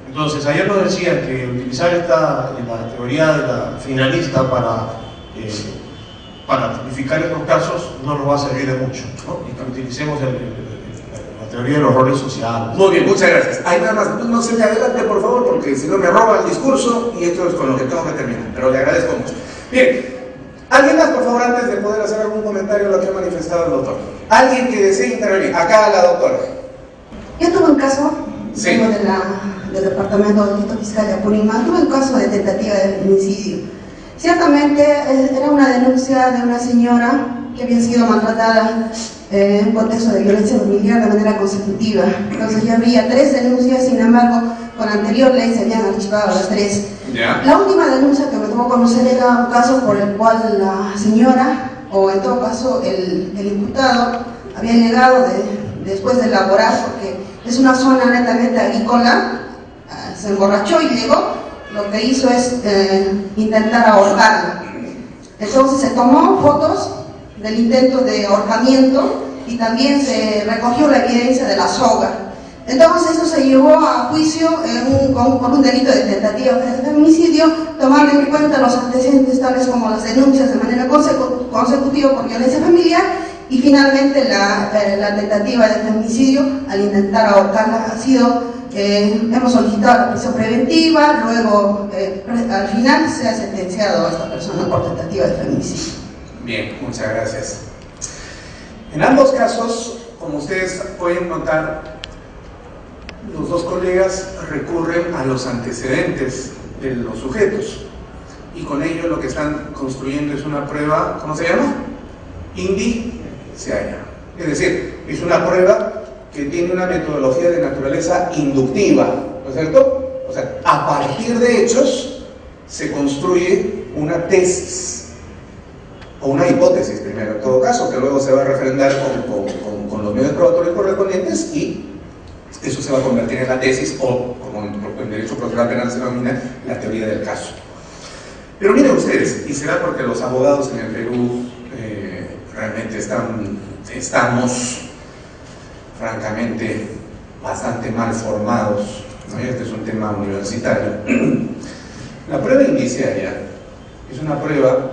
Entonces, ayer nos decían que utilizar la teoría de la finalista para tipificar estos casos no nos va a servir de mucho, ¿no? Y que utilicemos la teoría de los roles sociales. Muy bien, muchas gracias. Ahí nada más, no se me adelante por favor, porque si no me roba el discurso y esto es con lo que tengo que terminar, pero le agradezco mucho. Bien, ¿alguien más por favor antes de poder hacer algún comentario a lo que ha manifestado el doctor? ¿Alguien que desee intervenir? Acá la doctora. Yo tuve un caso, Sí. vengo del Departamento de Delito Fiscal de Apurímac, tuve un caso de tentativa de feminicidio. Ciertamente era una denuncia de una señora que había sido maltratada en un contexto de violencia familiar de manera consecutiva. Entonces ya habría 3 denuncias, sin embargo, con la anterior ley se habían archivado las 3. ¿Ya? La última denuncia que me tuvo a conocer era un caso por el cual la señora, o en todo caso el imputado, había llegado después de elaborar, porque es una zona netamente agrícola, se emborrachó y llegó, lo que hizo es intentar ahorcarla. Entonces se tomó fotos del intento de ahorcamiento y también se recogió la evidencia de la soga. Entonces eso se llevó a juicio por un delito de tentativa de feminicidio, tomando en cuenta los antecedentes tales como las denuncias de manera consecutiva por violencia familiar y finalmente la tentativa de feminicidio al intentar ahorcarla ha sido hemos solicitado la prisión preventiva, luego al final se ha sentenciado a esta persona por tentativa de feminicidio. Bien, muchas gracias. En ambos casos, como ustedes pueden notar, los dos colegas recurren a los antecedentes de los sujetos y con ello lo que están construyendo es una prueba, ¿cómo se llama? Indiciaria. Es decir, es una prueba que tiene una metodología de naturaleza inductiva, ¿no es cierto? O sea, a partir de hechos se construye una tesis o una hipótesis primero, en todo caso, que luego se va a refrendar con los medios probatorios correspondientes y eso se va a convertir en la tesis o, como en derecho procesal penal se denomina, la teoría del caso. Pero miren ustedes, y será porque los abogados en el Perú realmente estamos francamente bastante mal formados, ¿no? Este es un tema universitario. La prueba indiciaria es una prueba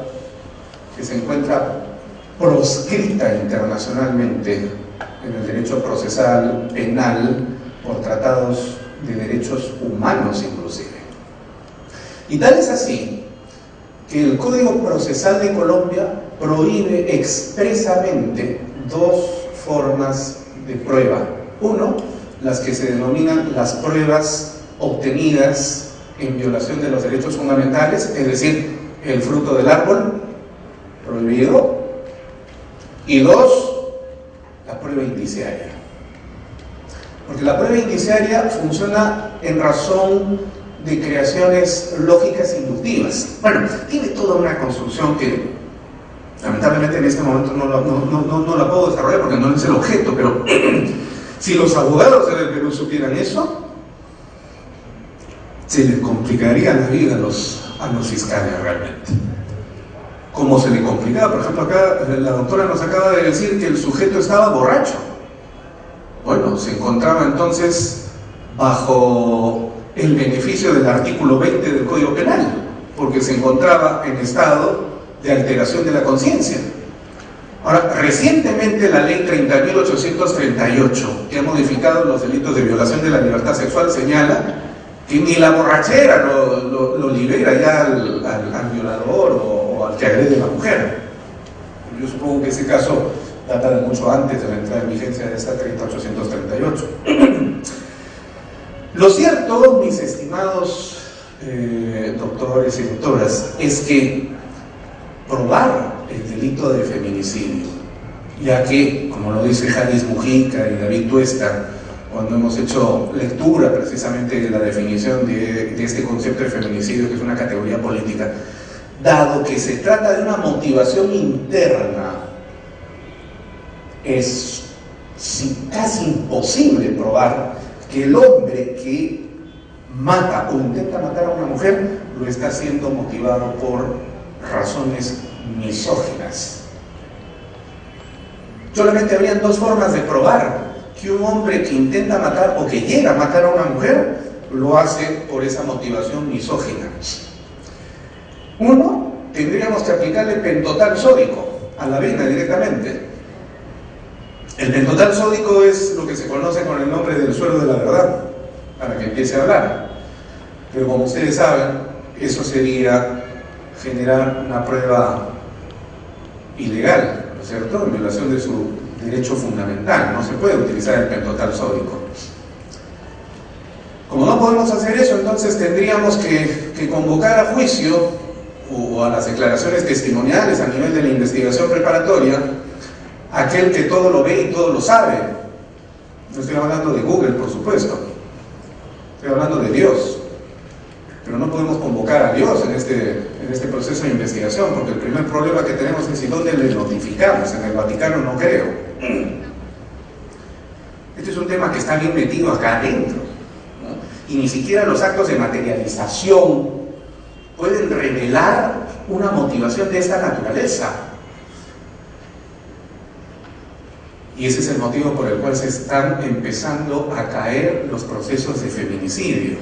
que se encuentra proscrita internacionalmente en el derecho procesal penal por tratados de derechos humanos inclusive. Y tal es así que el Código Procesal de Colombia prohíbe expresamente dos formas de prueba. Uno, las que se denominan las pruebas obtenidas en violación de los derechos fundamentales, es decir, el fruto del árbol prohibido. Y dos, la prueba indiciaria. Porque la prueba indiciaria funciona en razón de creaciones lógicas inductivas. Bueno, tiene toda una construcción que lamentablemente en este momento no la puedo desarrollar porque no es el objeto, pero si los abogados del Perú supieran eso, se les complicaría la vida a los fiscales realmente. Como se le complicaba, por ejemplo, acá la doctora nos acaba de decir que el sujeto estaba borracho. Bueno, se encontraba entonces bajo el beneficio del artículo 20 del Código Penal, porque se encontraba en estado de alteración de la conciencia. Ahora, recientemente la ley 30.838, que ha modificado los delitos de violación de la libertad sexual, señala que ni la borrachera lo libera ya al violador o al que agrede a la mujer. Yo supongo que ese caso data de mucho antes de la entrada en vigencia de esta 30.838. Lo cierto, mis estimados doctores y doctoras, es que probar el delito de feminicidio, ya que, como lo dice Janis Mujica y David Tuesta, cuando hemos hecho lectura precisamente de la definición de este concepto de feminicidio, que es una categoría política, dado que se trata de una motivación interna, es casi imposible probar que el hombre que mata o intenta matar a una mujer lo está haciendo motivado por razones misóginas. Solamente habrían dos formas de probar que un hombre que intenta matar o que llega a matar a una mujer lo hace por esa motivación misógina. Uno, tendríamos que aplicarle pentotal sódico a la vena directamente. El pentotal sódico es lo que se conoce con el nombre del suero de la verdad, para que empiece a hablar. Pero como ustedes saben, eso sería generar una prueba ilegal, ¿no es cierto?, en violación de su derecho fundamental. No se puede utilizar el pentotal sódico. Como no podemos hacer eso, entonces tendríamos que convocar a juicio o a las declaraciones testimoniales a nivel de la investigación preparatoria aquel que todo lo ve y todo lo sabe. No estoy hablando de Google, por supuesto, estoy hablando de Dios. Pero no podemos convocar a Dios en este proceso de investigación, porque el primer problema que tenemos es: ¿y dónde le notificamos? En el Vaticano no creo. Este es un tema que está bien metido acá adentro, ¿no? Y ni siquiera los actos de materialización pueden revelar una motivación de esta naturaleza. Y ese es el motivo por el cual se están empezando a caer los procesos de feminicidio.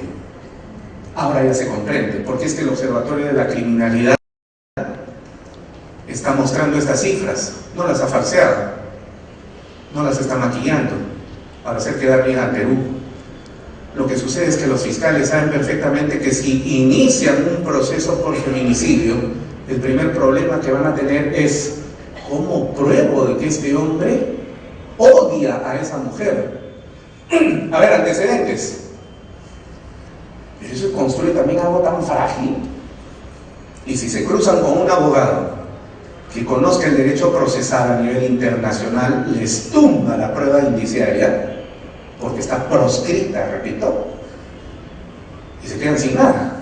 Ahora ya se comprende, porque es que el Observatorio de la Criminalidad está mostrando estas cifras, no las ha falseado, no las está maquillando para hacer quedar bien al Perú. Lo que sucede es que los fiscales saben perfectamente que si inician un proceso por feminicidio, el primer problema que van a tener es ¿cómo pruebo de que este hombre odia a esa mujer? A ver, antecedentes. Eso construye también algo tan frágil. Y si se cruzan con un abogado que conozca el derecho procesal a nivel internacional, les tumba la prueba indiciaria, porque está proscrita, repito, y se quedan sin nada.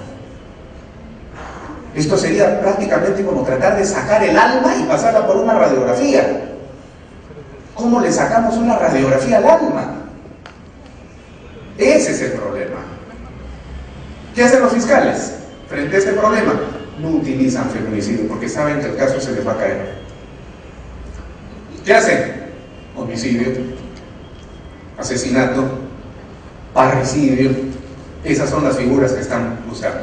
Esto sería prácticamente como tratar de sacar el alma y pasarla por una radiografía. ¿Cómo le sacamos una radiografía al alma? Ese es el problema. ¿Qué hacen los fiscales frente a este problema? No utilizan feminicidio porque saben que el caso se les va a caer. ¿Qué hacen? Homicidio, asesinato, parricidio. Esas son las figuras que están buscando.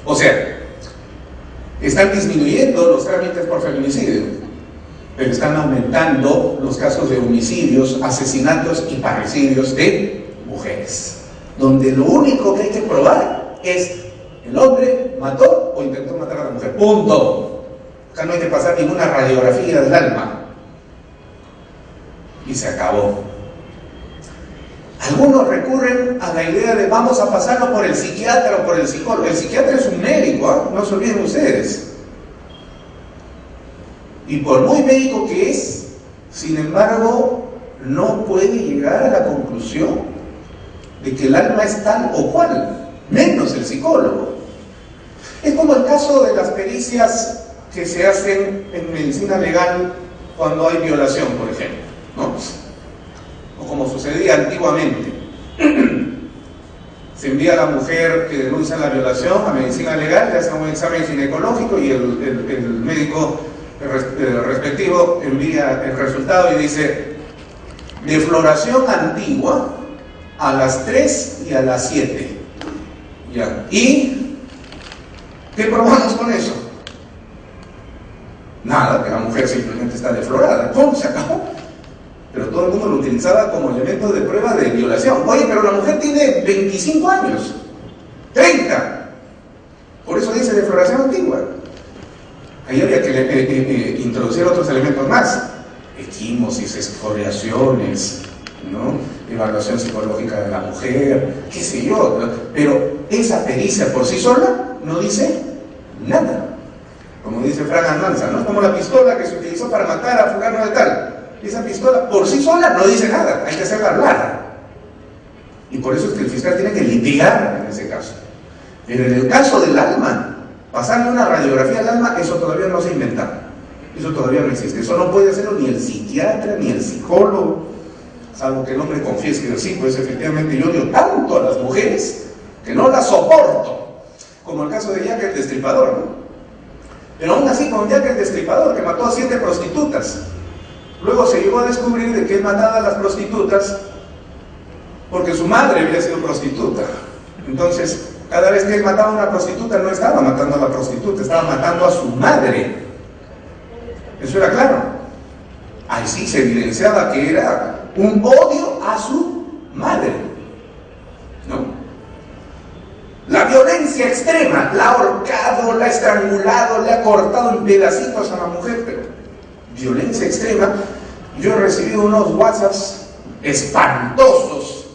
O sea, están disminuyendo los trámites por feminicidio, pero están aumentando los casos de homicidios, asesinatos y parricidios de mujeres, donde lo único que hay que probar es el hombre mató o intentó matar a la mujer. Punto. Acá no hay que pasar ninguna radiografía del alma. Y se acabó. Algunos recurren a la idea de vamos a pasarlo por el psiquiatra o por el psicólogo. El psiquiatra es un médico, ¿eh? No se olviden ustedes. Y por muy médico que es, sin embargo, no puede llegar a la conclusión de que el alma es tal o cual, menos el psicólogo. Es como el caso de las pericias que se hacen en medicina legal cuando hay violación, por ejemplo, ¿no? O como sucedía antiguamente. Se envía a la mujer que denuncia la violación a medicina legal, le hace un examen ginecológico y el médico respectivo envía el resultado y dice: defloración antigua a las 3 y a las 7. Ya. ¿Y qué probamos con eso? Nada, que la mujer simplemente está deflorada. ¡Pum! Se acabó. Pero todo el mundo lo utilizaba como elemento de prueba de violación. Oye, pero la mujer tiene 25 años, 30. Por eso dice defloración antigua. Ahí había que introducir otros elementos más: equimosis, esfoliaciones, ¿no? Evaluación psicológica de la mujer, qué sé yo, ¿no? Pero esa pericia por sí sola no dice nada. Como dice Frank Almanza, ¿no? Es como la pistola que se utilizó para matar a fulano de tal. Esa pistola por sí sola no dice nada, hay que hacerla hablar. Y por eso es que el fiscal tiene que litigar en ese caso. Pero en el caso del alma, pasarle una radiografía al alma, eso todavía no se ha inventado. Eso todavía no existe. Eso no puede hacerlo ni el psiquiatra, ni el psicólogo, salvo que el hombre confiese que sí, pues efectivamente yo odio tanto a las mujeres que no las soporto. Como el caso de Jack el Destripador, ¿no? Pero aún así, con Jack el Destripador, que mató a 7 prostitutas, luego se llegó a descubrir de que él mataba a las prostitutas porque su madre había sido prostituta. Entonces, cada vez que él mataba a una prostituta, no estaba matando a la prostituta, estaba matando a su madre. Eso era claro. Ahí sí se evidenciaba que era un odio a su madre, ¿no? La violencia extrema, la ha ahorcado, la ha estrangulado, le ha cortado en pedacitos a la mujer, pero violencia extrema. Yo he recibido unos WhatsApps espantosos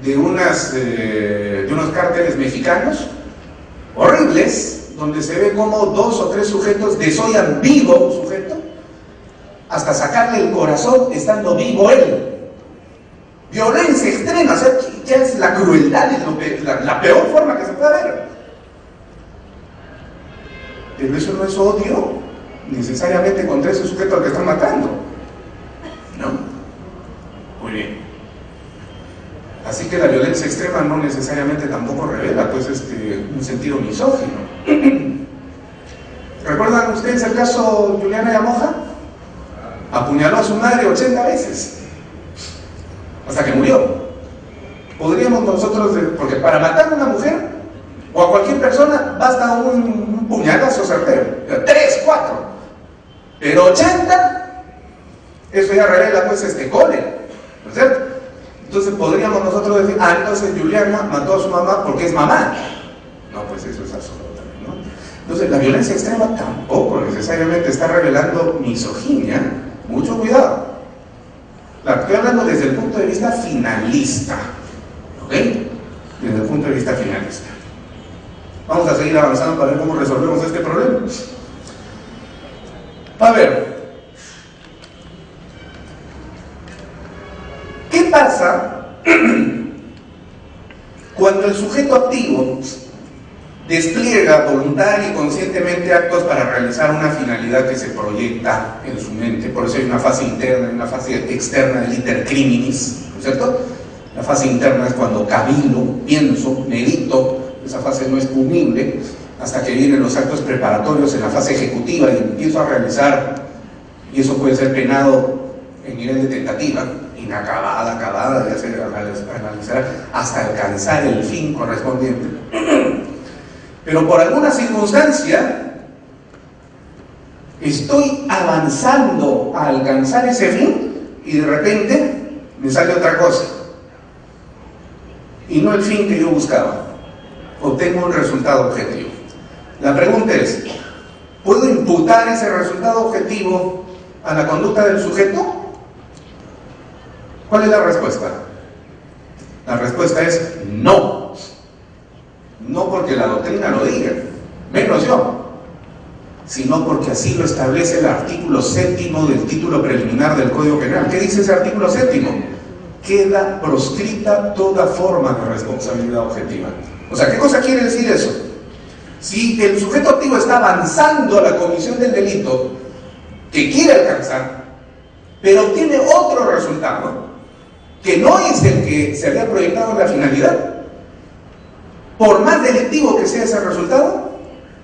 de unos cárteles mexicanos, horribles, donde se ve como 2 o 3 sujetos desollan vivo a un sujeto, hasta sacarle el corazón estando vivo él. Violencia extrema, o sea, ya es la crueldad, es la peor forma que se puede ver. Pero eso no es odio necesariamente contra ese sujeto al que están matando, ¿no? Muy bien. Así que la violencia extrema no necesariamente tampoco revela pues un sentido misógino. ¿Recuerdan ustedes el caso de Juliana Yamoja? Apuñaló a su madre 80 veces hasta que murió. Podríamos nosotros, porque para matar a una mujer o a cualquier persona basta un puñalazo certero, 3, 4, pero 80, eso ya revela pues cólera, ¿no es cierto? Entonces podríamos nosotros decir, ah, entonces Juliana mató a su mamá porque es mamá. No, pues eso es absurdo también, ¿no? Entonces la violencia extrema tampoco necesariamente está revelando misoginia. Mucho cuidado. Estoy hablando desde el punto de vista finalista, ¿ok? Desde el punto de vista finalista. Vamos a seguir avanzando para ver cómo resolvemos este problema. A ver, ¿qué pasa cuando el sujeto activo despliega voluntaria y conscientemente actos para realizar una finalidad que se proyecta en su mente? Por eso hay una fase interna y una fase externa del iter criminis, ¿no es cierto? La fase interna es cuando cavilo, pienso, medito. Esa fase no es punible hasta que vienen los actos preparatorios en la fase ejecutiva y empiezo a realizar, y eso puede ser penado en nivel de tentativa, inacabada, acabada, ya se analizará hasta alcanzar el fin correspondiente. Pero por alguna circunstancia estoy avanzando a alcanzar ese fin y de repente me sale otra cosa y no el fin que yo buscaba. Obtengo un resultado objetivo. La pregunta es, ¿puedo imputar ese resultado objetivo a la conducta del sujeto? ¿Cuál es la respuesta? La respuesta es no. No porque la doctrina lo diga, menos yo, sino porque así lo establece el artículo 7º del título preliminar del Código Penal. ¿Qué dice ese artículo 7º? Queda proscrita toda forma de responsabilidad objetiva. O sea, ¿qué cosa quiere decir eso? Si el sujeto activo está avanzando a la comisión del delito que quiere alcanzar, pero obtiene otro resultado, que no es el que se había proyectado en la finalidad, por más delictivo que sea ese resultado,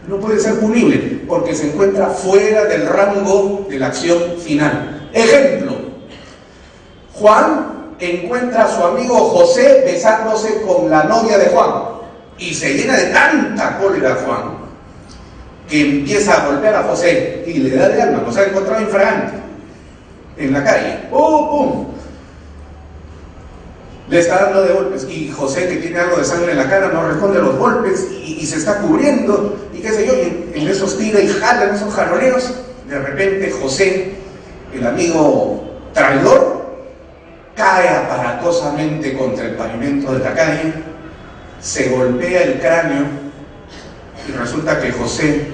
no puede ser punible, porque se encuentra fuera del rango de la acción final. Ejemplo, Juan encuentra a su amigo José besándose con la novia de Juan, y se llena de tanta cólera Juan, que empieza a golpear a José, y le da de alma, los ha encontrado infragante, en la calle, ¡pum, pum! Le está dando de golpes, y José, que tiene algo de sangre en la cara, no responde a los golpes y se está cubriendo, y qué sé yo, y en esos tira y jala, en esos jaloneos. De repente José, el amigo traidor, cae aparatosamente contra el pavimento de la calle, se golpea el cráneo, y resulta que José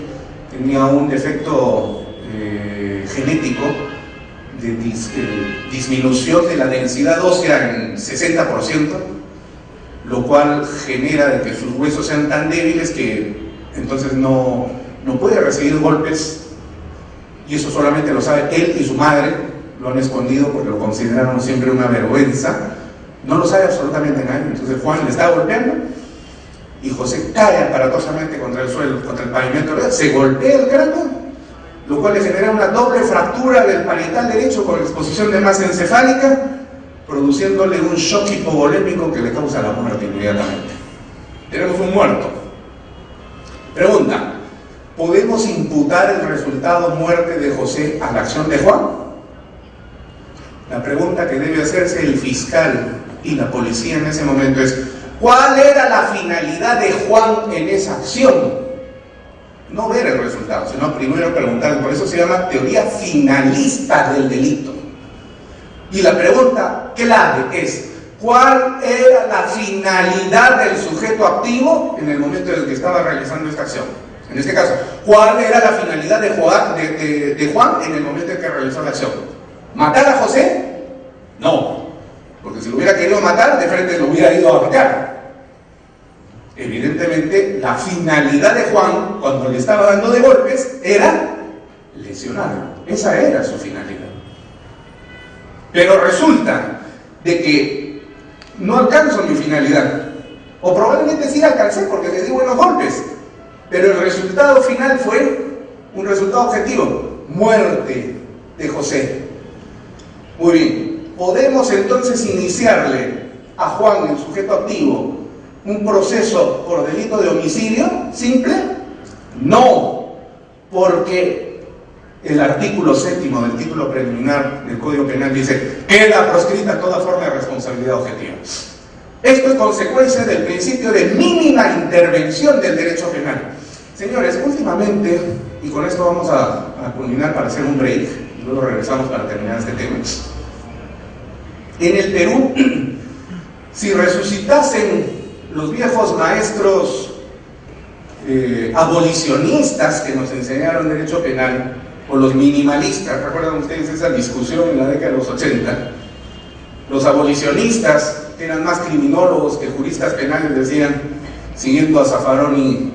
tenía un defecto genético de disminución de la densidad ósea en 60%, lo cual genera de que sus huesos sean tan débiles que entonces no puede recibir golpes, y eso solamente lo sabe él y su madre, lo han escondido porque lo consideraron siempre una vergüenza, no lo sabe absolutamente nadie. Entonces Juan le está golpeando y José cae aparatosamente contra el suelo, contra el pavimento, se golpea el cráneo, lo cual le genera una doble fractura del parietal derecho con exposición de masa encefálica, produciéndole un shock hipovolémico que le causa la muerte inmediatamente. Tenemos un muerto. Pregunta, ¿podemos imputar el resultado muerte de José a la acción de Juan? La pregunta que debe hacerse el fiscal y la policía en ese momento es, ¿cuál era la finalidad de Juan en esa acción? No ver el resultado, sino primero preguntar. Por eso se llama teoría finalista del delito. Y la pregunta clave es, ¿cuál era la finalidad del sujeto activo en el momento en el que estaba realizando esta acción? En este caso, ¿cuál era la finalidad de Juan en el momento en que realizó la acción? ¿Matar a José? No, porque si lo hubiera querido matar, de frente lo hubiera ido a matar. Evidentemente, la finalidad de Juan, cuando le estaba dando de golpes, era lesionarlo. Esa era su finalidad. Pero resulta de que no alcanzo mi finalidad, o probablemente sí la alcancé porque le di buenos golpes, pero el resultado final fue un resultado objetivo: muerte de José. Muy bien, ¿podemos entonces iniciarle a Juan, el sujeto activo, un proceso por delito de homicidio simple? No, porque el artículo 7º del título preliminar del Código Penal dice: queda proscrita toda forma de responsabilidad objetiva. Esto es consecuencia del principio de mínima intervención del derecho penal. Señores, últimamente, y con esto vamos a culminar para hacer un break, y luego regresamos para terminar este tema. En el Perú, si resucitasen los viejos maestros abolicionistas que nos enseñaron derecho penal, o los minimalistas, ¿recuerdan ustedes esa discusión en la década de los 80? Los abolicionistas, que eran más criminólogos que juristas penales, decían, siguiendo a Zaffaroni,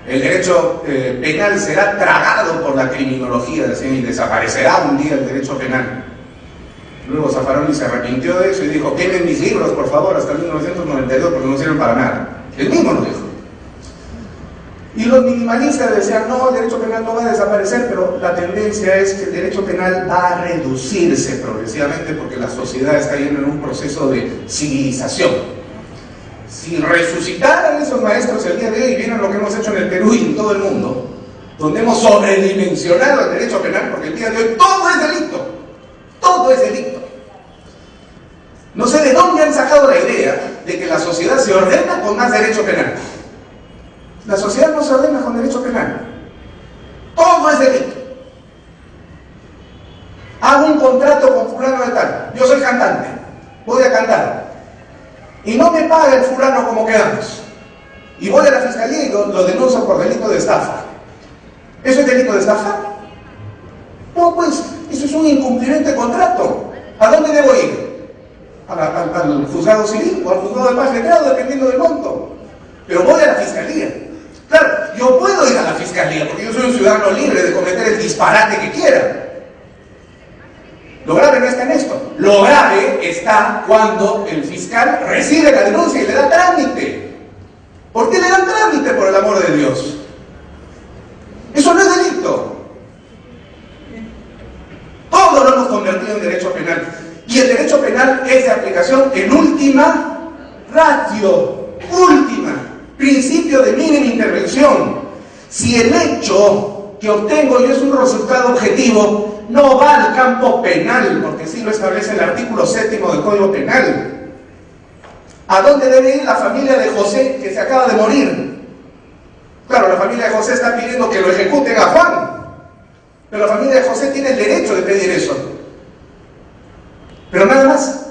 el derecho penal será tragado por la criminología, decían, y desaparecerá un día el derecho penal. Luego Zaffaroni se arrepintió de eso y dijo: quemen mis libros, por favor, hasta 1992, porque no sirven para nada. Él mismo lo dijo. Y los minimalistas decían: no, el derecho penal no va a desaparecer, pero la tendencia es que el derecho penal va a reducirse progresivamente porque la sociedad está yendo en un proceso de civilización. Si resucitaran esos maestros el día de hoy y vieran lo que hemos hecho en el Perú y en todo el mundo, donde hemos sobredimensionado el derecho penal, porque el día de hoy todo es delito, todo es delito. No sé de dónde han sacado la idea de que la sociedad se ordena con más derecho penal. La sociedad no se ordena con derecho penal. Todo es delito. Hago un contrato con fulano de tal. Yo soy cantante, voy a cantar. Y no me paga el fulano como quedamos. Y voy a la fiscalía y lo denuncio por delito de estafa. ¿Eso es delito de estafa? No, pues, eso es un incumplimiento de contrato. ¿A dónde debo ir? ¿Al juzgado civil o al juzgado de paz letrado, dependiendo del monto? Pero voy a la fiscalía. Claro, yo puedo ir a la fiscalía porque yo soy un ciudadano libre de cometer el disparate que quiera. Lo grave no está en esto. Lo grave está cuando el fiscal recibe la denuncia y le da trámite. ¿Por qué le dan trámite, por el amor de Dios? Eso no es delito. Todo lo hemos convertido en derecho penal. Y el derecho penal es de aplicación en última ratio. Última. Principio de mínima intervención. Si el hecho que obtengo yo es un resultado objetivo, no va al campo penal, porque sí lo establece el artículo 7º del Código Penal. ¿A dónde debe ir la familia de José que se acaba de morir? Claro, la familia de José está pidiendo que lo ejecuten a Juan, pero la familia de José tiene el derecho de pedir eso. Pero nada más.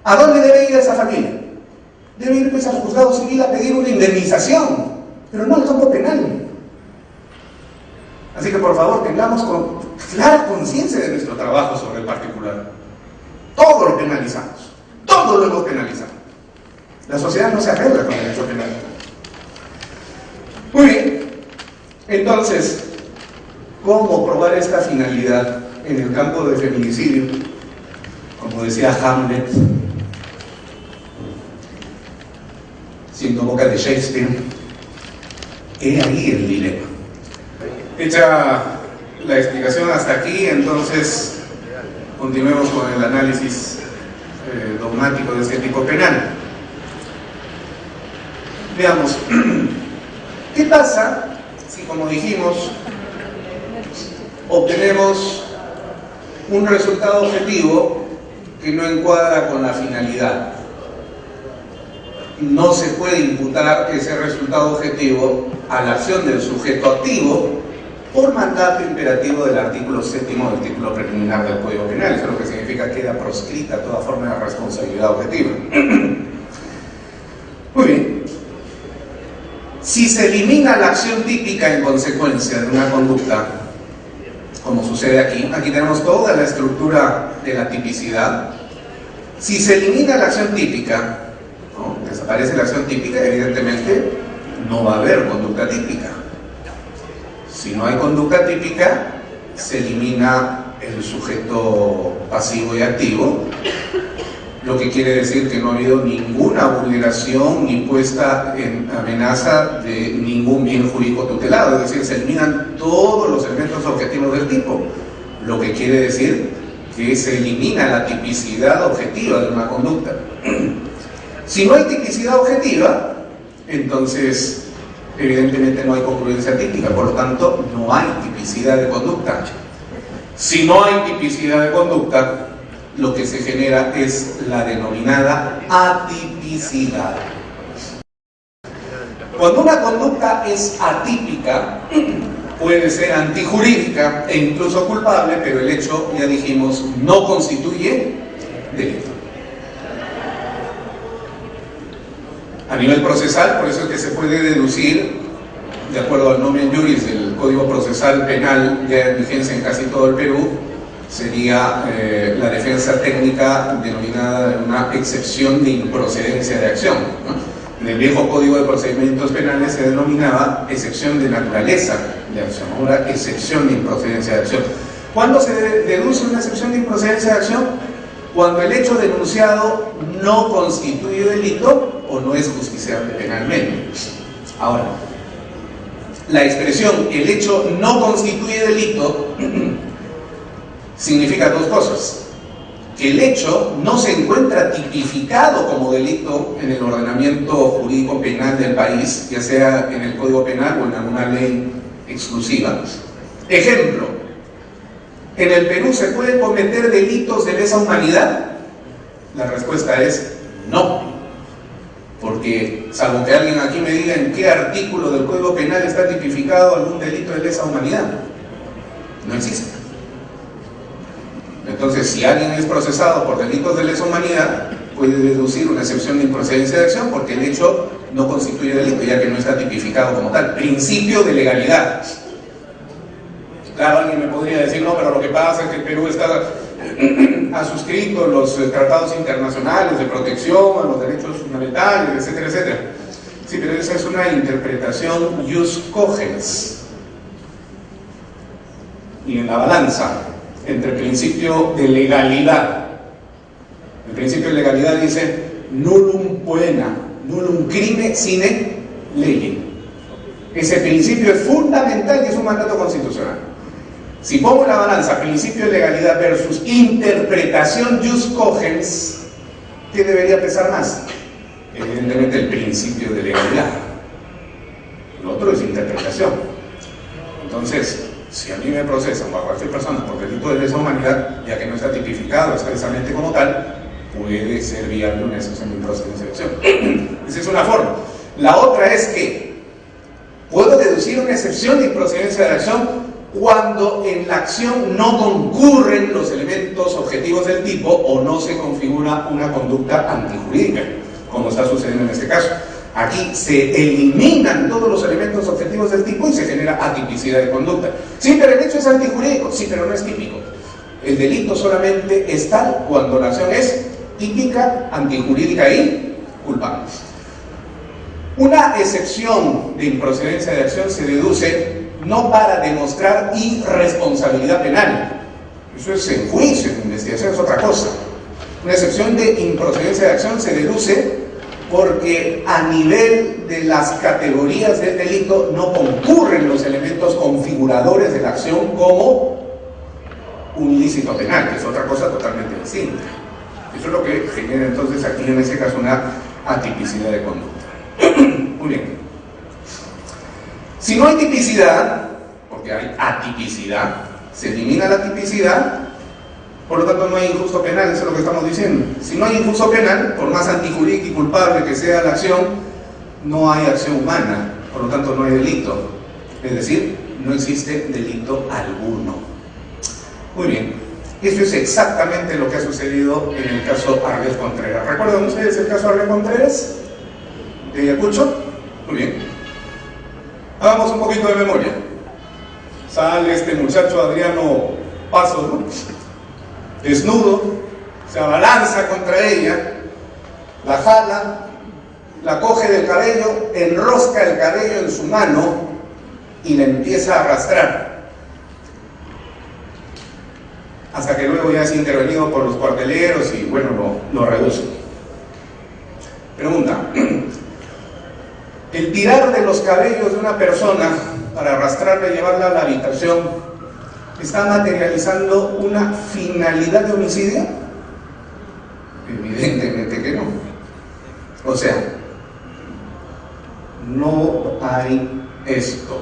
¿A dónde debe ir esa familia? Debe ir pues al juzgado civil a pedir una indemnización, pero no al campo penal. Así que por favor tengamos clara conciencia de nuestro trabajo sobre el particular. Todo lo penalizamos, todo lo hemos penalizado. La sociedad no se arregla con el derecho penal. Muy bien, entonces, ¿cómo probar esta finalidad en el campo de feminicidio? Como decía Hamlet, siendo boca de Shakespeare, he ahí el dilema. Hecha la explicación hasta aquí, entonces continuemos con el análisis dogmático de este tipo penal. Veamos, ¿qué pasa si, como dijimos, obtenemos un resultado objetivo que no encuadra con la finalidad? No se puede imputar ese resultado objetivo a la acción del sujeto activo por mandato imperativo del artículo 7º del título preliminar del Código Penal. Eso es lo que significa que queda proscrita toda forma de responsabilidad objetiva. Muy bien. Si se elimina la acción típica en consecuencia de una conducta, como sucede aquí, aquí tenemos toda la estructura de la tipicidad. Si se elimina la acción típica, ¿no? Desaparece la acción típica, evidentemente no va a haber conducta típica. Si no hay conducta típica, se elimina el sujeto pasivo y activo, lo que quiere decir que no ha habido ninguna vulneración ni puesta en amenaza de ningún bien jurídico tutelado, es decir, se eliminan todos los elementos objetivos del tipo, lo que quiere decir que se elimina la tipicidad objetiva de una conducta. Si no hay tipicidad objetiva, entonces evidentemente no hay congruencia típica, por lo tanto no hay tipicidad de conducta. Si no hay tipicidad de conducta, lo que se genera es la denominada atipicidad. Cuando una conducta es atípica, puede ser antijurídica e incluso culpable, pero el hecho, ya dijimos, no constituye delito. A nivel procesal, por eso es que se puede deducir, de acuerdo al nomen juris del Código Procesal Penal, ya en vigencia en casi todo el Perú, sería la defensa técnica denominada una excepción de improcedencia de acción, ¿no? En el viejo Código de Procedimientos Penales se denominaba excepción de naturaleza de acción, ahora excepción de improcedencia de acción. ¿Cuándo se deduce una excepción de improcedencia de acción? Cuando el hecho denunciado no constituye delito o no es justiciable penalmente. Ahora, la expresión el hecho no constituye delito significa dos cosas: que el hecho no se encuentra tipificado como delito en el ordenamiento jurídico penal del país, ya sea en el Código Penal o en alguna ley exclusiva. Ejemplo, ¿en el Perú se pueden cometer delitos de lesa humanidad? La respuesta es no, porque salvo que alguien aquí me diga en qué artículo del Código Penal está tipificado algún delito de lesa humanidad, no existe. Entonces, si alguien es procesado por delitos de lesa humanidad, puede deducir una excepción de improcedencia de acción porque el hecho no constituye delito, ya que no está tipificado como tal. Principio de legalidad. Claro, alguien me podría decir, no, pero lo que pasa es que el Perú ha suscrito los tratados internacionales de protección a los derechos fundamentales, etcétera, etcétera. Sí, pero esa es una interpretación jus cogens. Y en la balanza entre principio de legalidad, el principio de legalidad dice nullum poena, nullum crime sine lege. Ese principio es fundamental y es un mandato constitucional. Si pongo en la balanza principio de legalidad versus interpretación jus cogens, ¿qué debería pesar más? Evidentemente el principio de legalidad. Lo otro es interpretación. Entonces, si a mí me procesan bajo cualquier persona por delito de lesa humanidad, ya que no está tipificado expresamente como tal, puede ser viable una excepción de improcedencia de acción. Esa es una forma. La otra es que puedo deducir una excepción de improcedencia de acción cuando en la acción no concurren los elementos objetivos del tipo o no se configura una conducta antijurídica, como está sucediendo en este caso. Aquí se eliminan todos los elementos objetivos del tipo y se genera atipicidad de conducta. Sí, pero el hecho es antijurídico. Sí, pero no es típico. El delito solamente es tal cuando la acción es típica, antijurídica y culpable. Una excepción de improcedencia de acción se deduce no para demostrar irresponsabilidad penal. Eso es en juicio, en investigación es otra cosa. Una excepción de improcedencia de acción se deduce porque a nivel de las categorías del delito no concurren los elementos configuradores de la acción como un ilícito penal, que es otra cosa totalmente distinta. Eso es lo que genera entonces aquí en ese caso una atipicidad de conducta. Muy bien. Si no hay tipicidad, porque hay atipicidad, se elimina la tipicidad, por lo tanto no hay injusto penal, eso es lo que estamos diciendo. Si no hay injusto penal, por más antijurídica y culpable que sea la acción, no hay acción humana, por lo tanto no hay delito. Es decir, no existe delito alguno. Muy bien, esto es exactamente lo que ha sucedido en el caso Arles Contreras. ¿Recuerdan ustedes el caso Arles Contreras? ¿De Ayacucho? Muy bien. Hagamos un poquito de memoria. Sale este muchacho Adriano Pasos, ¿no? Desnudo, se abalanza contra ella, la jala, la coge del cabello, enrosca el cabello en su mano y la empieza a arrastrar. Hasta que luego ya es intervenido por los cuarteleros y bueno, lo reduce. Pregunta: ¿el tirar de los cabellos de una persona para arrastrarla y llevarla a la habitación está materializando una finalidad de homicidio? Evidentemente que no. O sea, no hay esto.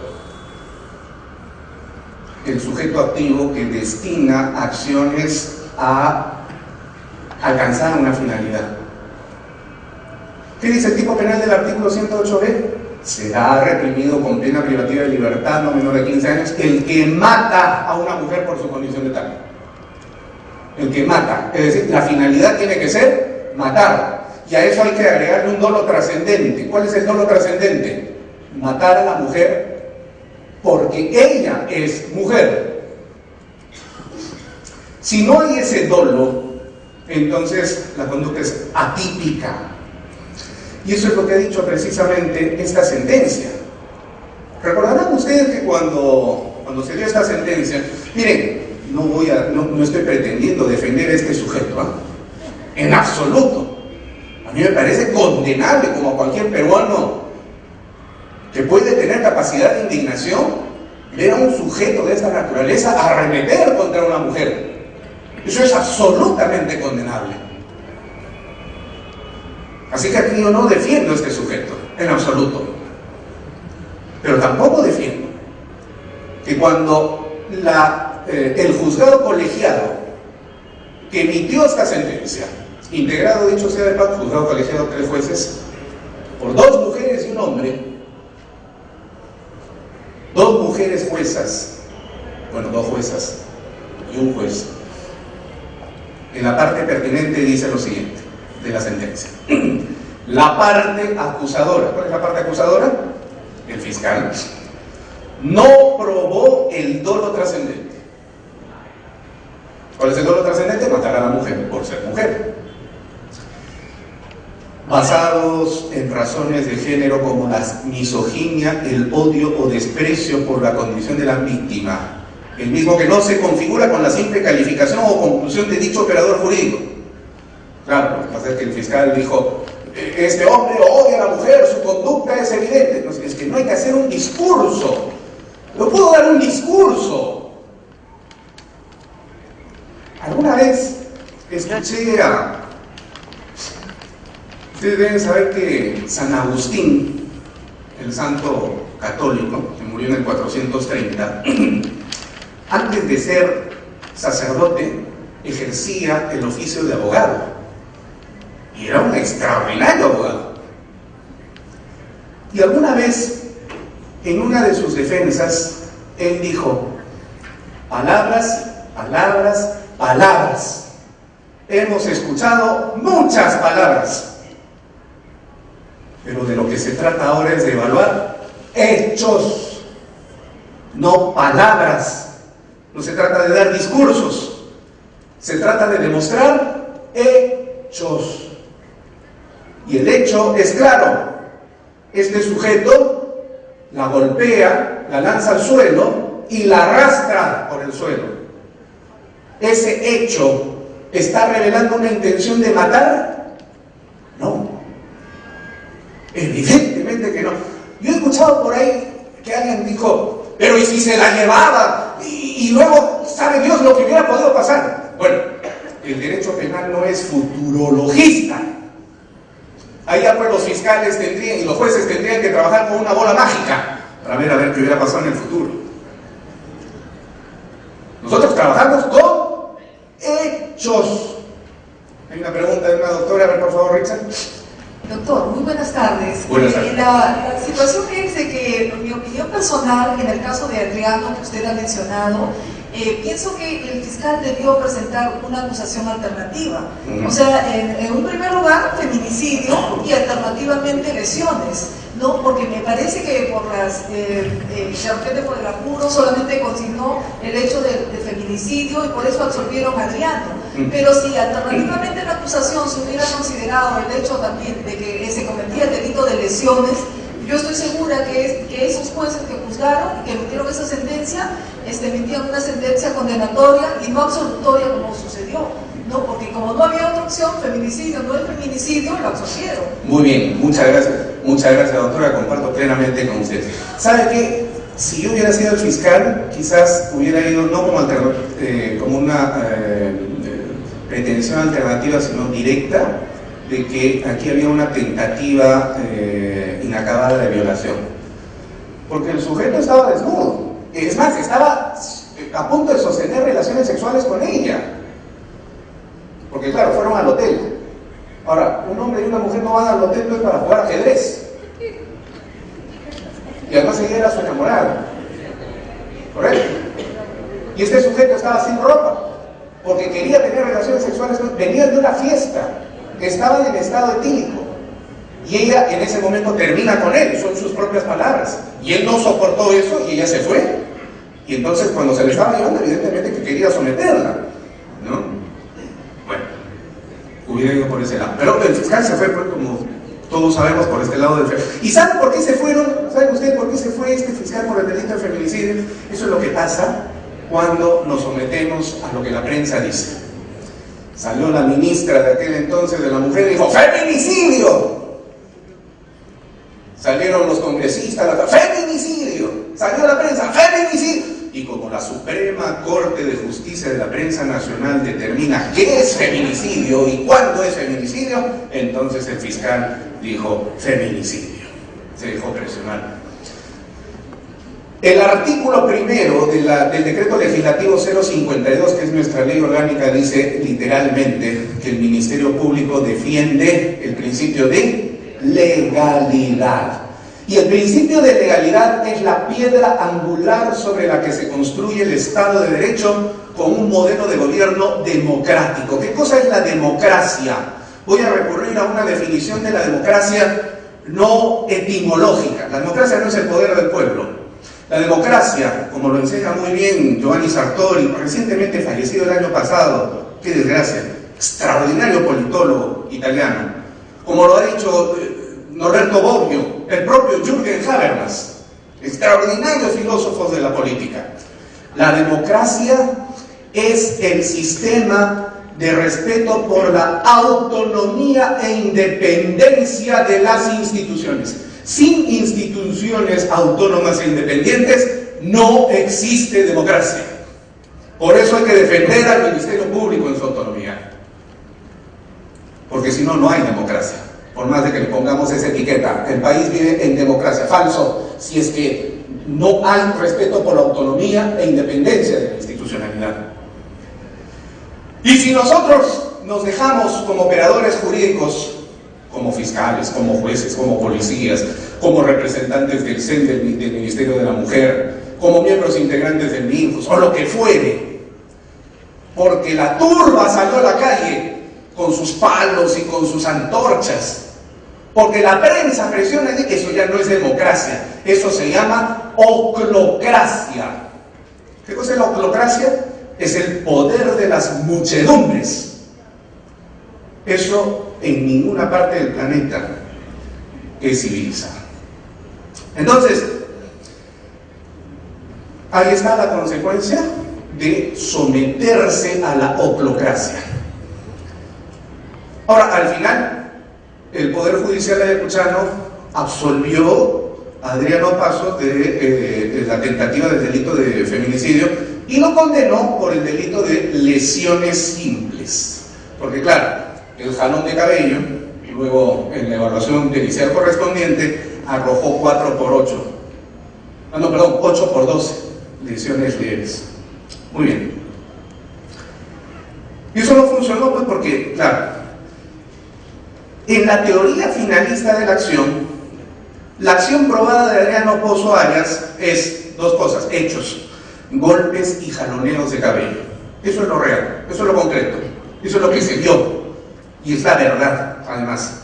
El sujeto activo que destina acciones a alcanzar una finalidad. ¿Qué dice el tipo penal del artículo 108b? Será reprimido con pena privativa de libertad no menor de 15 años el que mata a una mujer por su condición de tal. El que mata, es decir, la finalidad tiene que ser matar. Y a eso hay que agregarle un dolo trascendente. ¿Cuál es el dolo trascendente? Matar a la mujer porque ella es mujer. Si no hay ese dolo, entonces la conducta es atípica. Y eso es lo que ha dicho precisamente esta sentencia. Recordarán ustedes que cuando se dio esta sentencia, miren, no estoy pretendiendo defender a este sujeto, ¿eh? En absoluto. A mí me parece condenable como a cualquier peruano que puede tener capacidad de indignación ver a un sujeto de esta naturaleza arremeter contra una mujer. Eso es absolutamente condenable. Así que aquí yo no defiendo a este sujeto, en absoluto. Pero tampoco defiendo que cuando el juzgado colegiado que emitió esta sentencia, integrado, dicho sea de paso, juzgado colegiado, 3 jueces, por 2 mujeres y un hombre, 2 mujeres juezas, bueno, 2 juezas y un juez, en la parte pertinente dice lo siguiente de la sentencia. La parte acusadora, ¿cuál es la parte acusadora? El fiscal no probó el dolo trascendente. ¿Cuál es el dolo trascendente? Matar a la mujer por ser mujer, basados en razones de género como la misoginia, el odio o desprecio por la condición de la víctima, el mismo que no se configura con la simple calificación o conclusión de dicho operador jurídico. Claro, lo que pasa es que el fiscal dijo, este hombre odia a la mujer, su conducta es evidente. No, es que no hay que hacer un discurso. No puedo dar un discurso. Alguna vez escuché a... Ustedes deben saber que San Agustín, el santo católico, que murió en el 430, antes de ser sacerdote, ejercía el oficio de abogado. Y era un extraordinario abogado. Y alguna vez, en una de sus defensas, él dijo, palabras, palabras, palabras. Hemos escuchado muchas palabras. Pero de lo que se trata ahora es de evaluar hechos, no palabras. No se trata de dar discursos, se trata de demostrar hechos. Y el hecho es claro. Este sujeto la golpea, la lanza al suelo y la arrastra por el suelo. ¿Ese hecho está revelando una intención de matar? No. Evidentemente que no. Yo he escuchado por ahí que alguien dijo, pero ¿y si se la llevaba? Y luego, ¿sabe Dios lo que hubiera podido pasar? Bueno, el derecho penal no es futurologista. Allá pues los fiscales tendrían y los jueces tendrían que trabajar con una bola mágica para ver qué hubiera pasado en el futuro. Nosotros trabajamos con hechos. Hay una pregunta de una doctora, a ver por favor, Richard. Doctor, muy buenas tardes. Buenas tardes. La situación es de que, en mi opinión personal, en el caso de Adriano, que usted ha mencionado, pienso que el fiscal debió presentar una acusación alternativa. O sea, en un primer lugar, feminicidio y alternativamente lesiones, ¿no? Porque me parece que por de repente por el apuro solamente consignó el hecho del feminicidio y por eso absolvieron a Adriano. Pero si alternativamente la acusación se hubiera considerado el hecho también de que se cometía el delito de lesiones, yo estoy segura que esos jueces que juzgaron, que emitieron esa sentencia, emitieron una sentencia condenatoria y no absolutoria como sucedió, ¿no? Porque como no había otra opción, feminicidio, no el feminicidio, lo absolvieron. Muy bien, muchas gracias doctora, comparto plenamente con usted. ¿Sabe qué? Si yo hubiera sido el fiscal, quizás hubiera ido no como una pretensión alternativa, sino directa, de que aquí había una tentativa inacabada de violación. Porque el sujeto estaba desnudo. Es más, estaba a punto de sostener relaciones sexuales con ella. Porque claro, fueron al hotel. Ahora, un hombre y una mujer no van al hotel pues, para jugar ajedrez. Y además ella era su enamorada. ¿Correcto? Y este sujeto estaba sin ropa porque quería tener relaciones sexuales. Venían de una fiesta, estaban en estado etílico. Y ella en ese momento termina con él, son sus propias palabras. Y él no soportó eso y ella se fue. Y entonces cuando se le estaba llevando, evidentemente que quería someterla, ¿no? Bueno, hubiera ido por ese lado. Pero el fiscal se fue, pues, como todos sabemos, por este lado del fiscal. ¿Y saben por qué se fueron? ¿Saben ustedes por qué se fue este fiscal por el delito de feminicidio? Eso es lo que pasa cuando nos sometemos a lo que la prensa dice. Salió la ministra de aquel entonces de la mujer y dijo ¡feminicidio! Salieron los congresistas, ¡feminicidio! Salió la prensa, ¡feminicidio! Y como la Suprema Corte de Justicia de la Prensa Nacional determina qué es feminicidio y cuándo es feminicidio, entonces el fiscal dijo feminicidio. Se dejó presionar. El artículo primero del decreto legislativo 052, que es nuestra ley orgánica, dice literalmente que el Ministerio Público defiende el principio de legalidad. Y el principio de legalidad es la piedra angular sobre la que se construye el Estado de Derecho con un modelo de gobierno democrático. ¿Qué cosa es la democracia? Voy a recurrir a una definición de la democracia no etimológica. La democracia no es el poder del pueblo. La democracia, como lo enseña muy bien Giovanni Sartori, recientemente fallecido el año pasado, qué desgracia, extraordinario politólogo italiano, como lo ha dicho Norberto Bobbio, el propio Jürgen Habermas, extraordinarios filósofos de la política. La democracia es el sistema de respeto por la autonomía e independencia de las instituciones. Sin instituciones autónomas e independientes no existe democracia. Por eso hay que defender al Ministerio Público en su autonomía. Porque si no, no hay democracia. Por más de que le pongamos esa etiqueta, el país vive en democracia. Falso, si es que no hay respeto por la autonomía e independencia de la institucionalidad. Y si nosotros nos dejamos como operadores jurídicos, como fiscales, como jueces, como policías, como representantes del CEN, del Ministerio de la Mujer, como miembros integrantes del MINJUS, o lo que fuere, porque la turba salió a la calle con sus palos y con sus antorchas, porque la prensa presiona, eso ya no es democracia, eso se llama oclocracia. ¿Qué cosa es la oclocracia? Es el poder de las muchedumbres. Eso en ninguna parte del planeta es civilizado. Entonces, ahí está la consecuencia de someterse a la oclocracia. Ahora, al final, el Poder Judicial ayacuchano absolvió a Adriano Pasos de la tentativa del delito de feminicidio y lo condenó por el delito de lesiones simples. Porque claro, el jalón de cabello, y luego en la evaluación pericial correspondiente, arrojó 4 por 8. Ah, no, perdón, 8 por 12 lesiones leves. Muy bien. Y eso no funcionó, pues, porque, claro, en la teoría finalista de la acción probada de Adriano Pozo Arias es dos cosas: hechos, golpes y jaloneos de cabello. Eso es lo real, eso es lo concreto, eso es lo que se vio. Y es la verdad, además.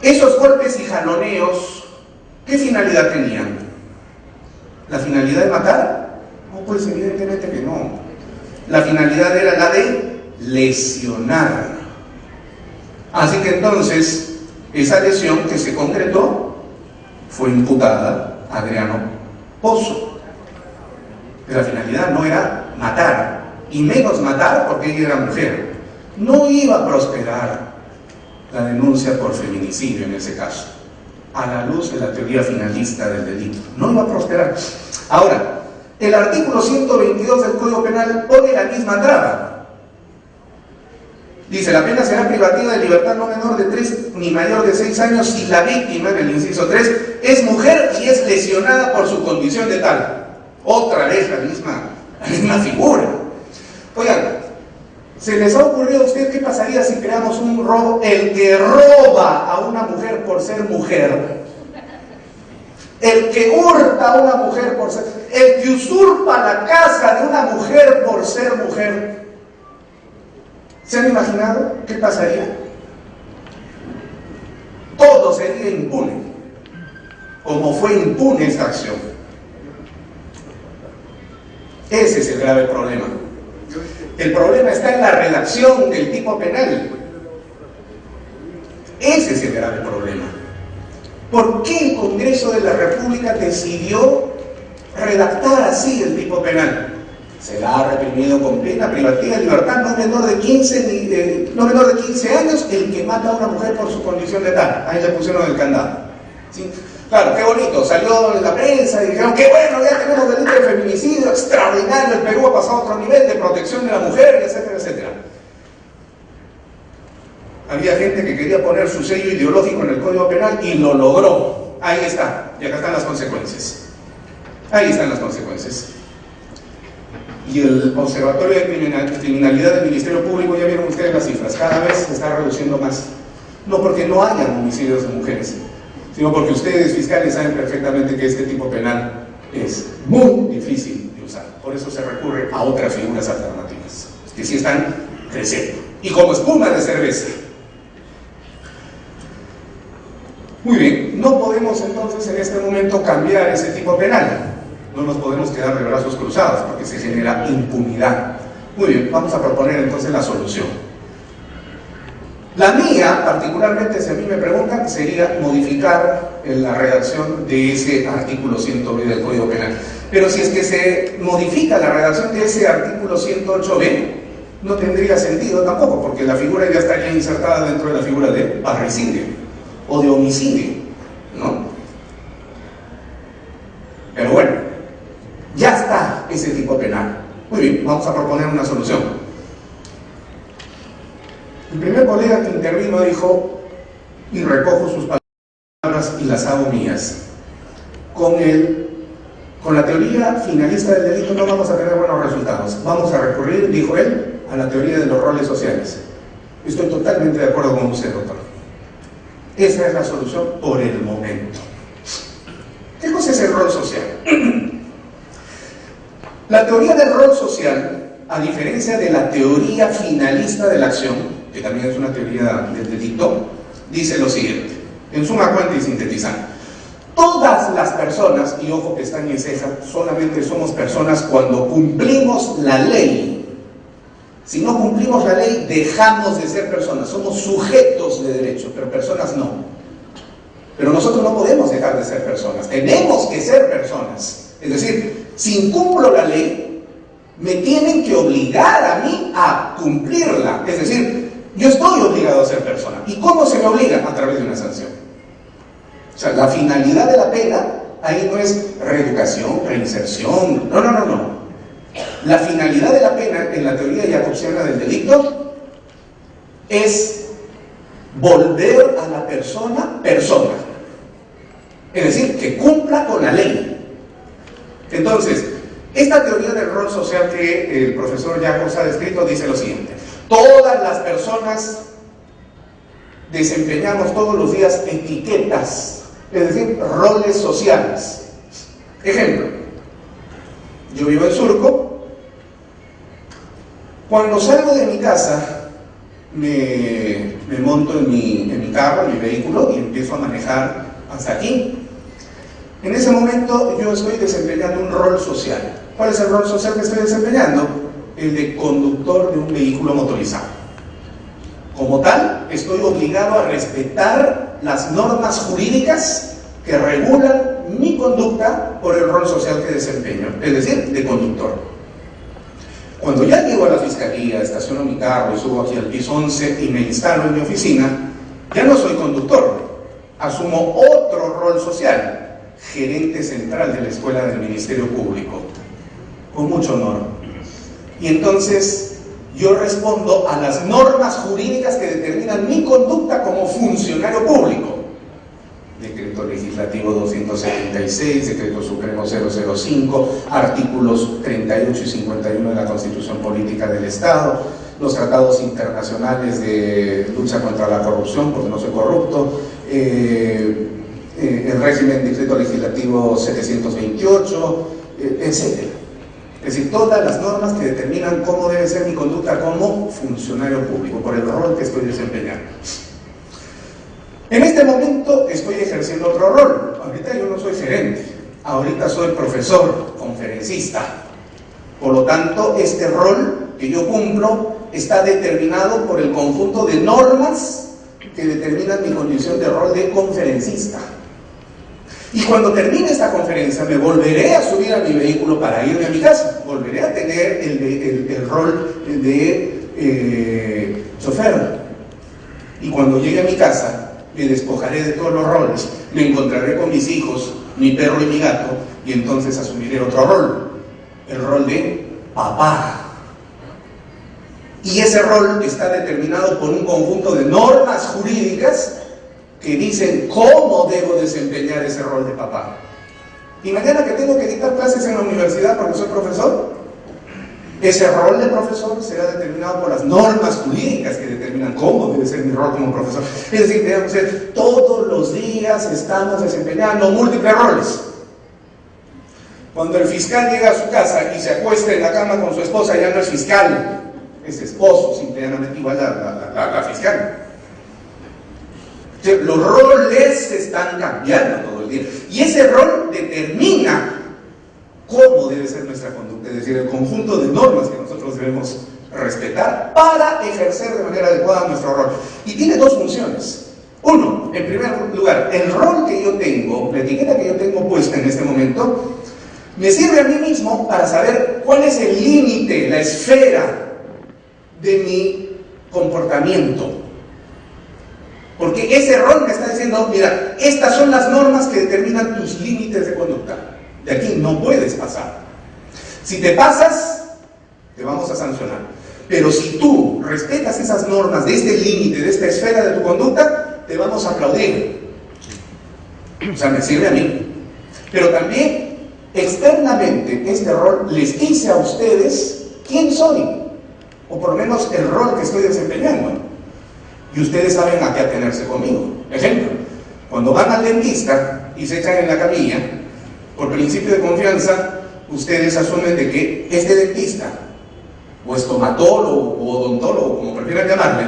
Esos golpes y jaloneos, ¿qué finalidad tenían? ¿La finalidad de matar? No, pues evidentemente que no. La finalidad era la de lesionar. Así que entonces, esa lesión que se concretó fue imputada a Adriano Pozo. Pero la finalidad no era matar, y menos matar porque ella era mujer. No iba a prosperar la denuncia por feminicidio en ese caso, a la luz de la teoría finalista del delito. No iba a prosperar. Ahora, el artículo 122 del Código Penal pone la misma traba. Dice, la pena será privativa de libertad no menor de 3 ni mayor de 6 años si la víctima, en el inciso 3, es mujer y es lesionada por su condición de tal. Otra vez la misma figura. Oigan, ¿se les ha ocurrido a usted qué pasaría si creamos un robo? El que roba a una mujer por ser mujer, el que hurta a una mujer por ser, el que usurpa la casa de una mujer por ser mujer. ¿Se han imaginado qué pasaría? Todo sería impune, como fue impune esta acción. Ese es el grave problema. El problema está en la redacción del tipo penal. Ese es el grave problema. ¿Por qué el Congreso de la República decidió redactar así el tipo penal? Será reprimido con pena privativa de libertad no menor de 15 años el que mata a una mujer por su condición de tal. Ahí le pusieron el candado. ¿Sí? Claro, qué bonito, salió en la prensa y dijeron que bueno, ya tenemos delito de feminicidio, extraordinario, el Perú ha pasado a otro nivel de protección de la mujer, etcétera, etcétera. Había gente que quería poner su sello ideológico en el Código Penal y lo logró. Ahí está, y acá están las consecuencias. Ahí están las consecuencias. Y el Observatorio de Criminalidad del Ministerio Público, ya vieron ustedes las cifras, cada vez se está reduciendo más. No porque no hayan homicidios de mujeres, sino porque ustedes, fiscales, saben perfectamente que este tipo penal es muy difícil de usar. Por eso se recurre a otras figuras alternativas, que sí están creciendo. Y como espuma de cerveza. Muy bien, no podemos entonces en este momento cambiar ese tipo penal. No nos podemos quedar de brazos cruzados porque se genera impunidad. Muy bien, vamos a proponer entonces la solución. La mía, particularmente, si a mí me preguntan, sería modificar la redacción de ese artículo 100B del Código Penal. Pero si es que se modifica la redacción de ese artículo 108B, no tendría sentido tampoco, porque la figura ya estaría insertada dentro de la figura de parricidio o de homicidio, ¿no? Pero bueno, ya está ese tipo penal. Muy bien, vamos a proponer una solución. El primer colega que intervino dijo, y recojo sus palabras y las hago mías, con la teoría finalista del delito no vamos a tener buenos resultados. Vamos a recurrir, dijo él, a la teoría de los roles sociales. Estoy totalmente de acuerdo con usted, doctor. Esa es la solución por el momento. ¿Qué cosa es el rol social? La teoría del rol social, a diferencia de la teoría finalista de la acción, que también es una teoría del delito, dice lo siguiente, en suma cuenta y sintetizando. Todas las personas, y ojo pestaña y ceja, solamente somos personas cuando cumplimos la ley. Si no cumplimos la ley, dejamos de ser personas, somos sujetos de derecho, pero personas no. Pero nosotros no podemos dejar de ser personas, tenemos que ser personas. Es decir, si incumplo la ley, me tienen que obligar a mí a cumplirla. Es decir, yo estoy obligado a ser persona. ¿Y cómo se me obliga? A través de una sanción. O sea, la finalidad de la pena, ahí no es reeducación, reinserción, no. La finalidad de la pena, en la teoría jacobsiana del delito, es volver a la persona, persona. Es decir, que cumpla con la ley. Entonces, esta teoría del rol social que el profesor Jacobs ha descrito dice lo siguiente. Todas las personas desempeñamos todos los días etiquetas, es decir, roles sociales. Ejemplo, yo vivo en Surco. Cuando salgo de mi casa, me monto en mi carro, en mi vehículo y empiezo a manejar hasta aquí. En ese momento yo estoy desempeñando un rol social. ¿Cuál es el rol social que estoy desempeñando? El de conductor de un vehículo motorizado. Como tal, estoy obligado a respetar las normas jurídicas que regulan mi conducta por el rol social que desempeño, es decir, de conductor. Cuando ya llego a la fiscalía, estaciono mi carro y subo aquí al piso 11 y me instalo en mi oficina, ya no soy conductor, asumo otro rol social, gerente central de la Escuela del Ministerio Público, con mucho honor. Y entonces Yo respondo a las normas jurídicas que determinan mi conducta como funcionario público. Decreto Legislativo 276, Decreto Supremo 005, artículos 38 y 51 de la Constitución Política del Estado, los tratados internacionales de lucha contra la corrupción, porque no soy corrupto, el régimen Decreto Legislativo 728, etc. Es decir, todas las normas que determinan cómo debe ser mi conducta como funcionario público, por el rol que estoy desempeñando. En este momento estoy ejerciendo otro rol. Ahorita yo no soy gerente, ahorita soy profesor, conferencista. Por lo tanto, este rol que yo cumplo está determinado por el conjunto de normas que determinan mi condición de rol de conferencista. Y cuando termine esta conferencia me volveré a subir a mi vehículo para irme a mi casa. Volveré a tener el rol de chofer. Y cuando llegue a mi casa me despojaré de todos los roles, me encontraré con mis hijos, mi perro y mi gato, y entonces asumiré otro rol, el rol de papá. Y ese rol está determinado por un conjunto de normas jurídicas que dicen cómo debo desempeñar ese rol de papá. Y mañana que tengo que dictar clases en la universidad porque soy profesor, ese rol de profesor será determinado por las normas jurídicas que determinan cómo debe ser mi rol como profesor. Es decir, debemos ser, todos los días estamos desempeñando múltiples roles. Cuando el fiscal llega a su casa y se acuesta en la cama con su esposa, ya no es fiscal, es esposo, simplemente igual la fiscal. Los roles están cambiando todo el día. Y ese rol determina cómo debe ser nuestra conducta, es decir, el conjunto de normas que nosotros debemos respetar para ejercer de manera adecuada nuestro rol. Y tiene dos funciones. Uno, en primer lugar, el rol que yo tengo, la etiqueta que yo tengo puesta en este momento, me sirve a mí mismo para saber cuál es el límite, la esfera de mi comportamiento. Porque ese rol me está diciendo, mira, estas son las normas que determinan tus límites de conducta. De aquí no puedes pasar. Si te pasas, te vamos a sancionar. Pero si tú respetas esas normas de este límite, de esta esfera de tu conducta, te vamos a aplaudir. O sea, me sirve a mí. Pero también, externamente, este rol les dice a ustedes quién soy. O por lo menos el rol que estoy desempeñando. Y ustedes saben a qué atenerse conmigo. Ejemplo, cuando van al dentista y se echan en la camilla, por principio de confianza, ustedes asumen de que este dentista, o estomatólogo, o odontólogo, como prefieran llamarle,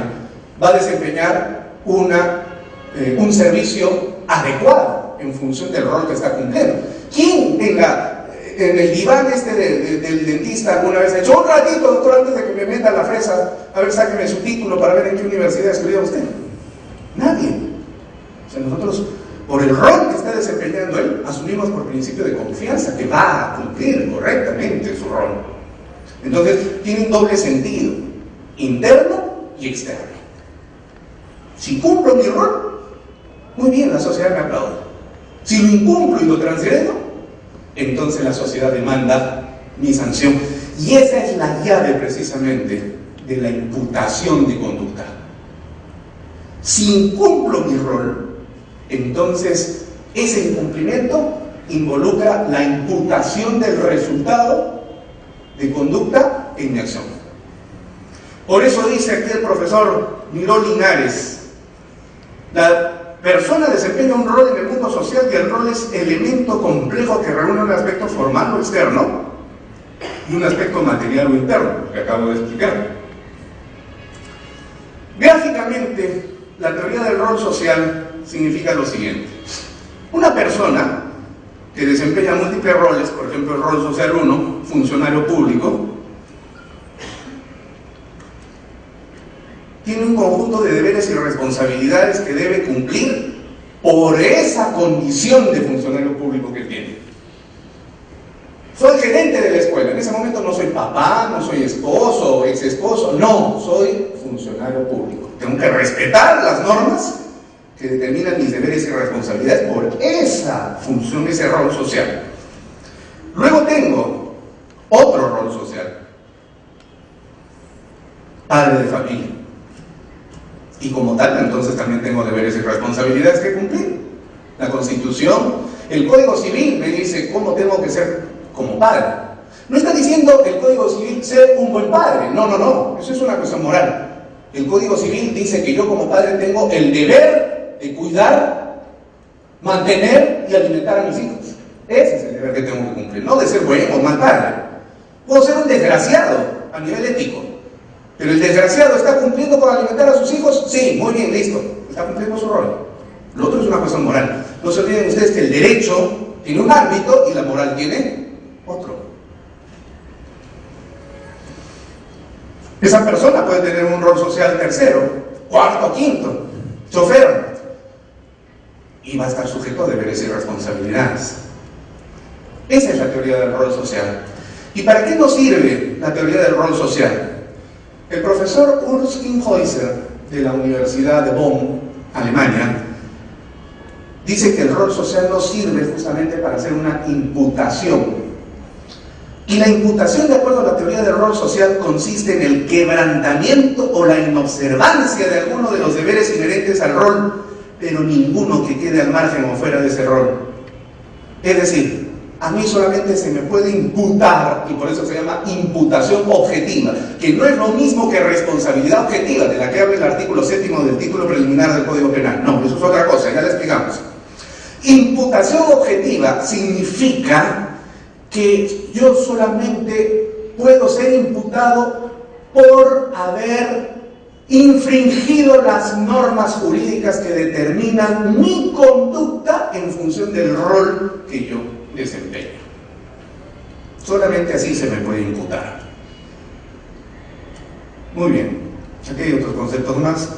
va a desempeñar un servicio adecuado en función del rol que está cumpliendo. ¿Quién en el diván del dentista alguna vez ha dicho, un ratito, doctor, antes de que me meta la fresa, a ver, sáqueme su título para ver en qué universidad estudió usted? Nadie. O sea, nosotros, por el rol que está desempeñando él, asumimos por principio de confianza que va a cumplir correctamente su rol. Entonces, tiene un doble sentido, interno y externo. Si cumplo mi rol, muy bien, la sociedad me aplaude. Si lo incumplo y lo transgredo, entonces la sociedad demanda mi sanción. Y esa es la llave precisamente de la imputación de conducta. Si incumplo mi rol, entonces ese incumplimiento involucra la imputación del resultado de conducta en mi acción. Por eso dice aquí el profesor Miró Linares, la persona desempeña un rol en el mundo social y el rol es elemento complejo que reúne un aspecto formal o externo y un aspecto material o interno, que acabo de explicar. Gráficamente, la teoría del rol social significa lo siguiente. Una persona que desempeña múltiples roles, por ejemplo el rol social 1, funcionario público, tiene un conjunto de deberes y responsabilidades que debe cumplir por esa condición de funcionario público que tiene. Soy gerente de la escuela, en ese momento no soy papá, no soy esposo o ex esposo, no, soy funcionario público. Tengo que respetar las normas que determinan mis deberes y responsabilidades por esa función, ese rol social. Luego tengo otro rol social. padre de familia. Y como tal, entonces también tengo deberes y responsabilidades que cumplir. La Constitución, el Código Civil me dice cómo tengo que ser como padre. No está diciendo el Código Civil ser un buen padre, no, eso es una cuestión moral. El Código Civil dice que yo como padre tengo el deber de cuidar, mantener y alimentar a mis hijos. Ese es el deber que tengo que cumplir, no de ser buen o mal padre. Puedo ser un desgraciado a nivel ético, pero el desgraciado está cumpliendo con alimentar a sus hijos, sí, muy bien, listo, está cumpliendo su rol. Lo otro es una cuestión moral. No se olviden ustedes que el derecho tiene un ámbito y la moral tiene otro. Esa persona puede tener un rol social tercero, cuarto, quinto, chofer, y va a estar sujeto a deberes y responsabilidades. Esa es la teoría del rol social. ¿Y para qué nos sirve la teoría del rol social? El profesor Urs Kinghäuser de la Universidad de Bonn, Alemania, dice que el rol social nos sirve justamente para hacer una imputación. Y la imputación, de acuerdo a la teoría del rol social, consiste en el quebrantamiento o la inobservancia de alguno de los deberes inherentes al rol, pero ninguno que quede al margen o fuera de ese rol. Es decir, a mí solamente se me puede imputar, y por eso se llama imputación objetiva, que no es lo mismo que responsabilidad objetiva, de la que habla el artículo 7º del título preliminar del Código Penal. No, eso es otra cosa, ya la explicamos. Imputación objetiva significa que yo solamente puedo ser imputado por haber infringido las normas jurídicas que determinan mi conducta en función del rol que yo desempeño. Solamente así se me puede imputar. Muy bien, aquí hay otros conceptos más.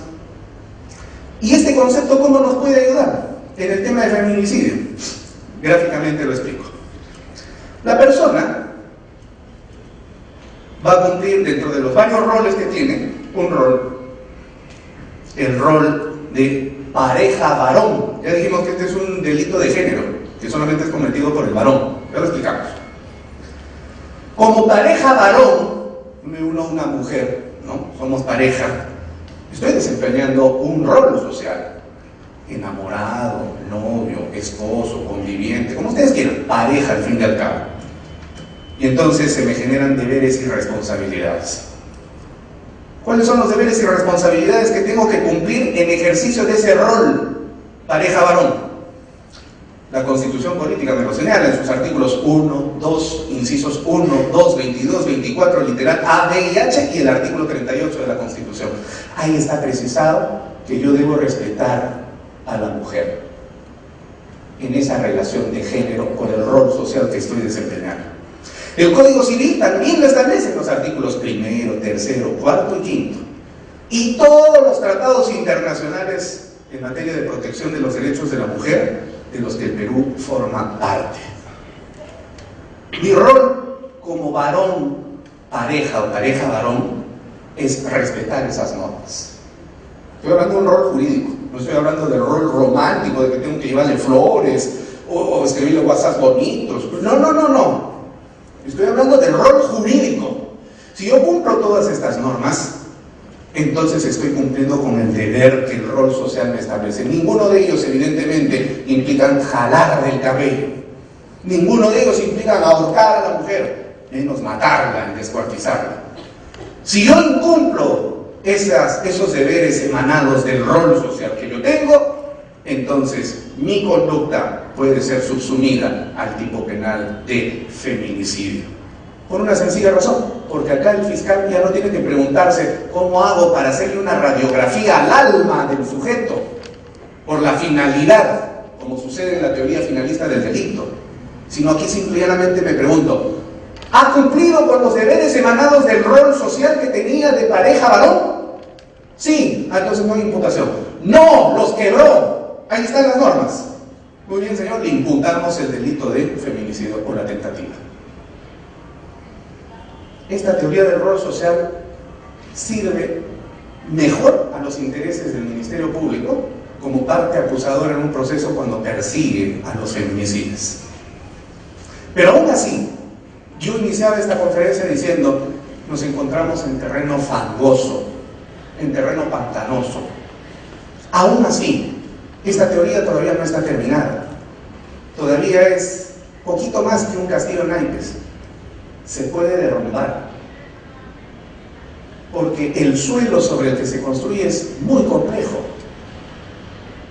¿Y este concepto cómo nos puede ayudar? En el tema de feminicidio. Gráficamente lo explico. La persona va a cumplir dentro de los varios roles que tiene, un rol, el rol de pareja varón. Ya dijimos que este es un delito de género, que solamente es cometido por el varón, ya lo explicamos. Como pareja varón, me uno a una mujer, ¿no? Somos pareja, estoy desempeñando un rol social. Enamorado, novio, esposo, conviviente, como ustedes quieran, pareja al fin y al cabo. Y entonces se me generan deberes y responsabilidades. ¿Cuáles son los deberes y responsabilidades que tengo que cumplir en ejercicio de ese rol, pareja varón? La Constitución Política me lo señala en sus artículos 1, 2, incisos 1, 2, 22, 24, literal A, B y H, y el artículo 38 de la Constitución. Ahí está precisado que yo debo respetar a la mujer en esa relación de género con el rol social que estoy desempeñando. El Código Civil también lo establece en los artículos 1º, 3º, 4º y 5º. Y todos los tratados internacionales en materia de protección de los derechos de la mujer, de los que el Perú forma parte. Mi rol como varón, pareja o pareja varón, es respetar esas normas. Estoy hablando de un rol jurídico. No estoy hablando del rol romántico, de que tengo que llevarle flores o escribirle WhatsApp bonitos. No. Estoy hablando del rol jurídico. Si yo cumplo todas estas normas, entonces estoy cumpliendo con el deber que el rol social me establece. Ninguno de ellos, evidentemente, implican jalar del cabello. Ninguno de ellos implican ahorcar a la mujer, menos matarla y descuartizarla. Si yo incumplo esos deberes emanados del rol social que yo tengo, entonces mi conducta puede ser subsumida al tipo penal de feminicidio. Por una sencilla razón, porque acá el fiscal ya no tiene que preguntarse cómo hago para hacerle una radiografía al alma del sujeto, por la finalidad, como sucede en la teoría finalista del delito, sino aquí simplemente me pregunto, ¿ha cumplido con los deberes emanados del rol social que tenía de pareja varón? Sí, entonces no hay imputación. No, los quebró. Ahí están las normas. Muy bien, señor, le imputamos el delito de feminicidio por la tentativa. Esta teoría del rol social sirve mejor a los intereses del Ministerio Público como parte acusadora en un proceso cuando persigue a los feminicidas. Pero aún así, yo iniciaba esta conferencia diciendo, nos encontramos en terreno fangoso, en terreno pantanoso. Aún así, esta teoría todavía no está terminada. Todavía es poquito más que un castillo naipes. Se puede derrumbar. Porque el suelo sobre el que se construye es muy complejo.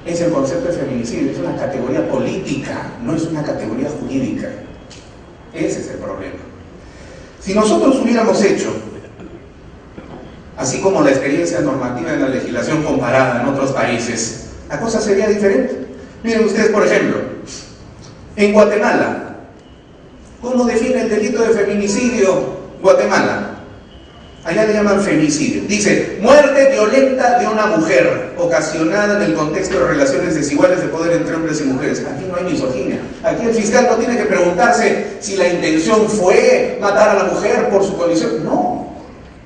Es el concepto de feminicidio, es una categoría política, no es una categoría jurídica. Ese es el problema. Si nosotros hubiéramos hecho, así como la experiencia normativa en la legislación comparada en otros países, la cosa sería diferente. Miren ustedes, por ejemplo, en Guatemala, ¿cómo define el delito de feminicidio Guatemala? Allá le llaman femicidio. Dice, muerte violenta de una mujer ocasionada en el contexto de relaciones desiguales de poder entre hombres y mujeres. Aquí no hay misoginia. Aquí el fiscal no tiene que preguntarse si la intención fue matar a la mujer por su condición. No.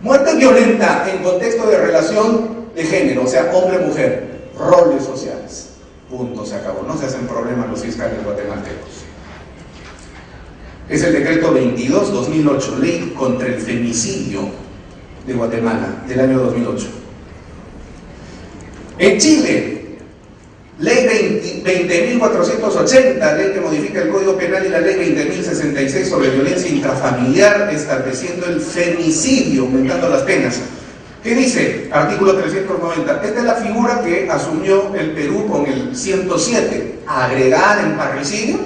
Muerte violenta en contexto de relación de género, o sea, hombre-mujer. Roles sociales. Punto, se acabó. No se hacen problemas los fiscales guatemaltecos. Es el decreto 22/2008, ley contra el femicidio de Guatemala, del año 2008. En Chile, ley 20.480, ley que modifica el Código Penal, y la ley 20.066 sobre violencia intrafamiliar, estableciendo el femicidio, aumentando las penas. ¿Qué dice? Artículo 390. Esta es la figura que asumió el Perú con el 107, agregar en parricidio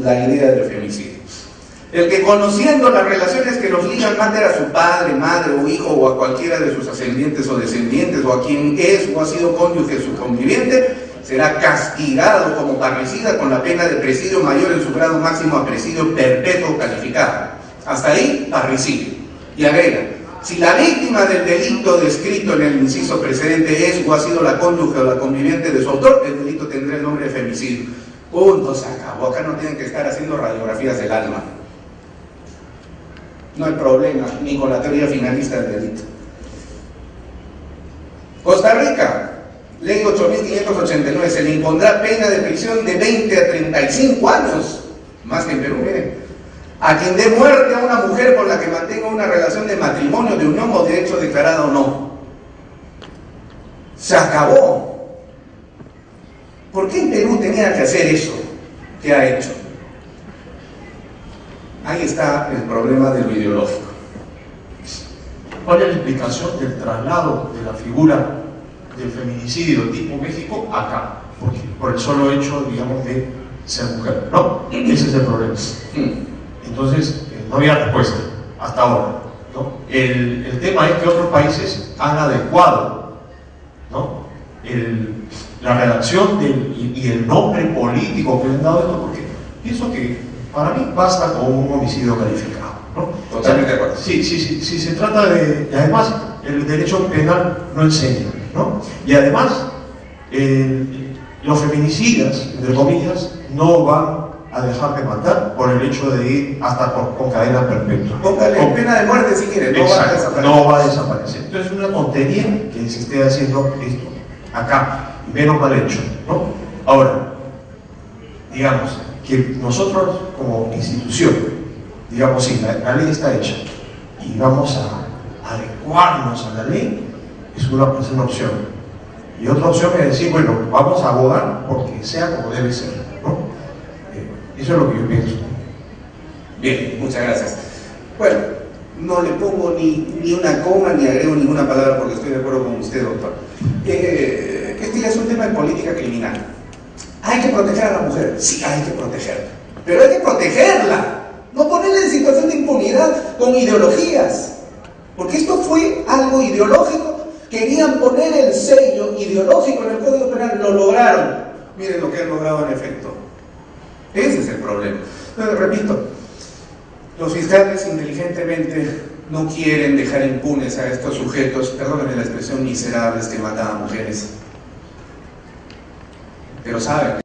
la idea del femicidio. El que, conociendo las relaciones que los ligan, mate a su padre, madre o hijo, o a cualquiera de sus ascendientes o descendientes, o a quien es o ha sido cónyuge de su conviviente, será castigado como parricida con la pena de presidio mayor en su grado máximo a presidio perpetuo calificado. Hasta ahí, parricidio. Y agrega, si la víctima del delito descrito en el inciso precedente es o ha sido la cónyuge o la conviviente de su autor, el delito tendrá el nombre de femicidio. Punto, se acabó. Acá no tienen que estar haciendo radiografías del alma. No hay problema, ni con la teoría finalista del delito. Costa Rica, ley 8.589, se le impondrá pena de prisión de 20 a 35 años, más que en Perú, miren, a quien dé muerte a una mujer con la que mantenga una relación de matrimonio, de unión o de hecho declarado o no. Se acabó. ¿Por qué en Perú tenía que hacer eso que ha hecho? Ahí está el problema de lo ideológico. ¿Cuál es la explicación del traslado de la figura del feminicidio tipo México acá? Porque por el solo hecho, digamos, de ser mujer. No, ese es el problema. Entonces, no había respuesta hasta ahora, ¿no? El tema es que otros países han adecuado, ¿no?, la redacción y el nombre político que le han dado esto, porque pienso que para mí basta con un homicidio calificado, ¿no? Totalmente de acuerdo. Sí, se trata de... Y además, el derecho penal no enseña, ¿no? Y además, los feminicidas, entre comillas, no van a dejar de matar por el hecho de ir hasta con cadena perpetua. Póngale pena de muerte si quiere, no va a desaparecer. No va a desaparecer. Entonces es una tontería que se esté haciendo esto acá, menos mal hecho, ¿no? Ahora, digamos que nosotros como institución, digamos, sí, la ley está hecha y vamos a adecuarnos a la ley, es una opción. Y otra opción es decir, bueno, vamos a abogar porque sea como debe ser, ¿no? Eso es lo que yo pienso. Bien, muchas gracias. Bueno, no le pongo ni una coma ni agrego ninguna palabra porque estoy de acuerdo con usted, doctor. Este ya es un tema de política criminal. ¿Hay que proteger a la mujer? Sí, hay que protegerla. Pero hay que protegerla, no ponerla en situación de impunidad con ideologías. Porque esto fue algo ideológico. Querían poner el sello ideológico en el Código Penal, lo lograron. Miren lo que han logrado en efecto. Ese es el problema. Entonces, repito, los fiscales inteligentemente no quieren dejar impunes a estos sujetos, perdónenme la expresión, miserables que matan a mujeres. Pero saben que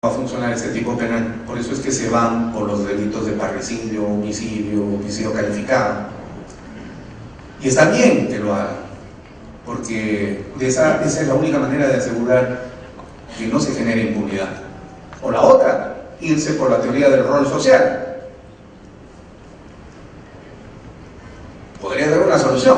no va a funcionar este tipo penal. Por eso es que se van por los delitos de parricidio, homicidio calificado. Y está bien que lo hagan, porque esa es la única manera de asegurar que no se genere impunidad. O la otra, irse por la teoría del rol social. podría dar una solución,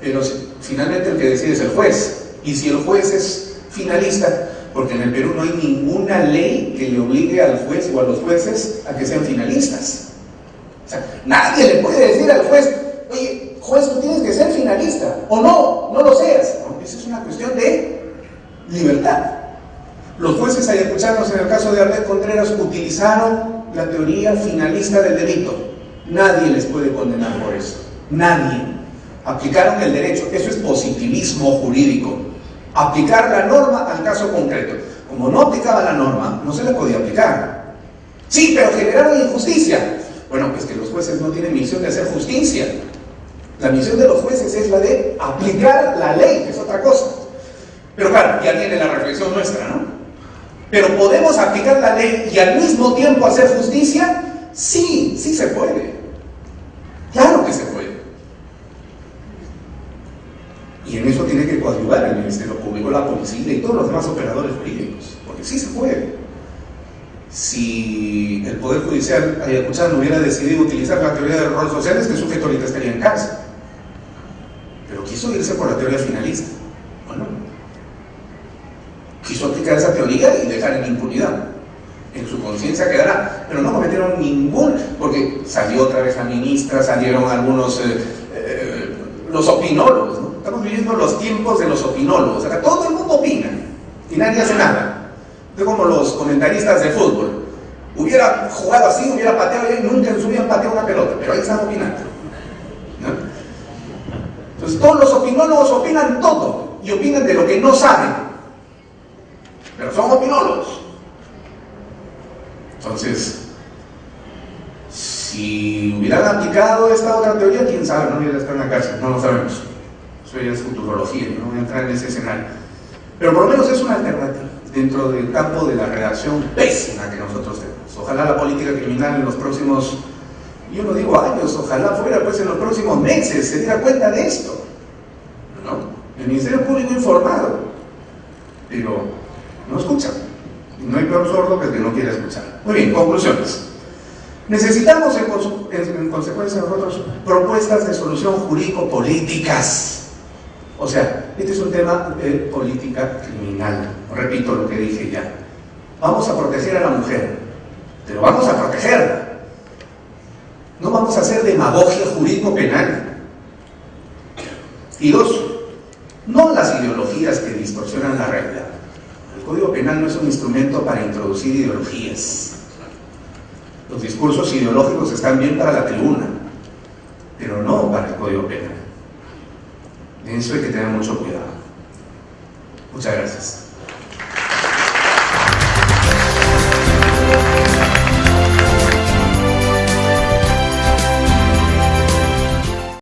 pero finalmente el que decide es el juez. Y si el juez es finalista, porque en el Perú no hay ninguna ley que le obligue al juez o a los jueces a que sean finalistas. O sea, nadie le puede decir al juez, oye, juez, tú tienes que ser finalista, o no lo seas. ¿No? Esa es una cuestión de libertad. Los jueces ayacuchanos, en el caso de Arlet Contreras, utilizaron la teoría finalista del delito. Nadie les puede condenar por eso. Nadie. Aplicaron el derecho. Eso es positivismo jurídico. Aplicar la norma al caso concreto. Como no aplicaba la norma, no se le podía aplicar. Sí, pero generaron injusticia. Bueno, pues que los jueces no tienen misión de hacer justicia. La misión de los jueces es la de aplicar la ley, que es otra cosa. Pero claro, ya viene la reflexión nuestra, ¿no? Pero ¿podemos aplicar la ley y al mismo tiempo hacer justicia? Sí, sí se puede. Claro que se puede. Y en eso tiene que coadyuvar el Ministerio Público, la policía y todos los demás operadores jurídicos, porque sí se puede. Si el Poder Judicial ayacuchano hubiera decidido utilizar la teoría de los roles sociales, este sujeto ahorita estaría en cárcel. Pero quiso irse por la teoría finalista. Bueno, quiso aplicar esa teoría y dejar en impunidad. En su conciencia quedará, pero no cometieron ningún, porque salió otra vez la ministra, salieron algunos, los opinólogos, ¿no? Estamos viviendo los tiempos de los opinólogos, o sea, todo el mundo opina y nadie hace nada. Es como los comentaristas de fútbol. Hubiera jugado así, hubiera pateado y nunca en su vida han pateado una pelota, pero ahí están opinando, ¿no? Entonces todos los opinólogos opinan todo y opinan de lo que no saben, pero son opinólogos. Entonces, si hubieran aplicado esta otra teoría, quién sabe, no hubiera estado en la cárcel, no lo sabemos. Eso ya es futurología, no voy a entrar en ese escenario. Pero por lo menos es una alternativa dentro del campo de la redacción pésima que nosotros tenemos. Ojalá la política criminal en los próximos, yo no digo años, ojalá fuera pues en los próximos meses se diera cuenta de esto, ¿no? El Ministerio Público informado, pero no escucha. No hay peor sordo que el que no quiere escuchar. Muy bien, conclusiones. Necesitamos en consecuencia nosotros propuestas de solución jurídico-políticas. O sea, este es un tema de política criminal. Repito lo que dije ya. Vamos a proteger a la mujer, pero vamos a protegerla. No vamos a hacer demagogia jurídico-penal. Y dos, no las ideologías que distorsionan la realidad. El Código Penal no es un instrumento para introducir ideologías. Los discursos ideológicos están bien para la tribuna, pero no para el Código Penal. En eso hay que tener mucho cuidado. Muchas gracias.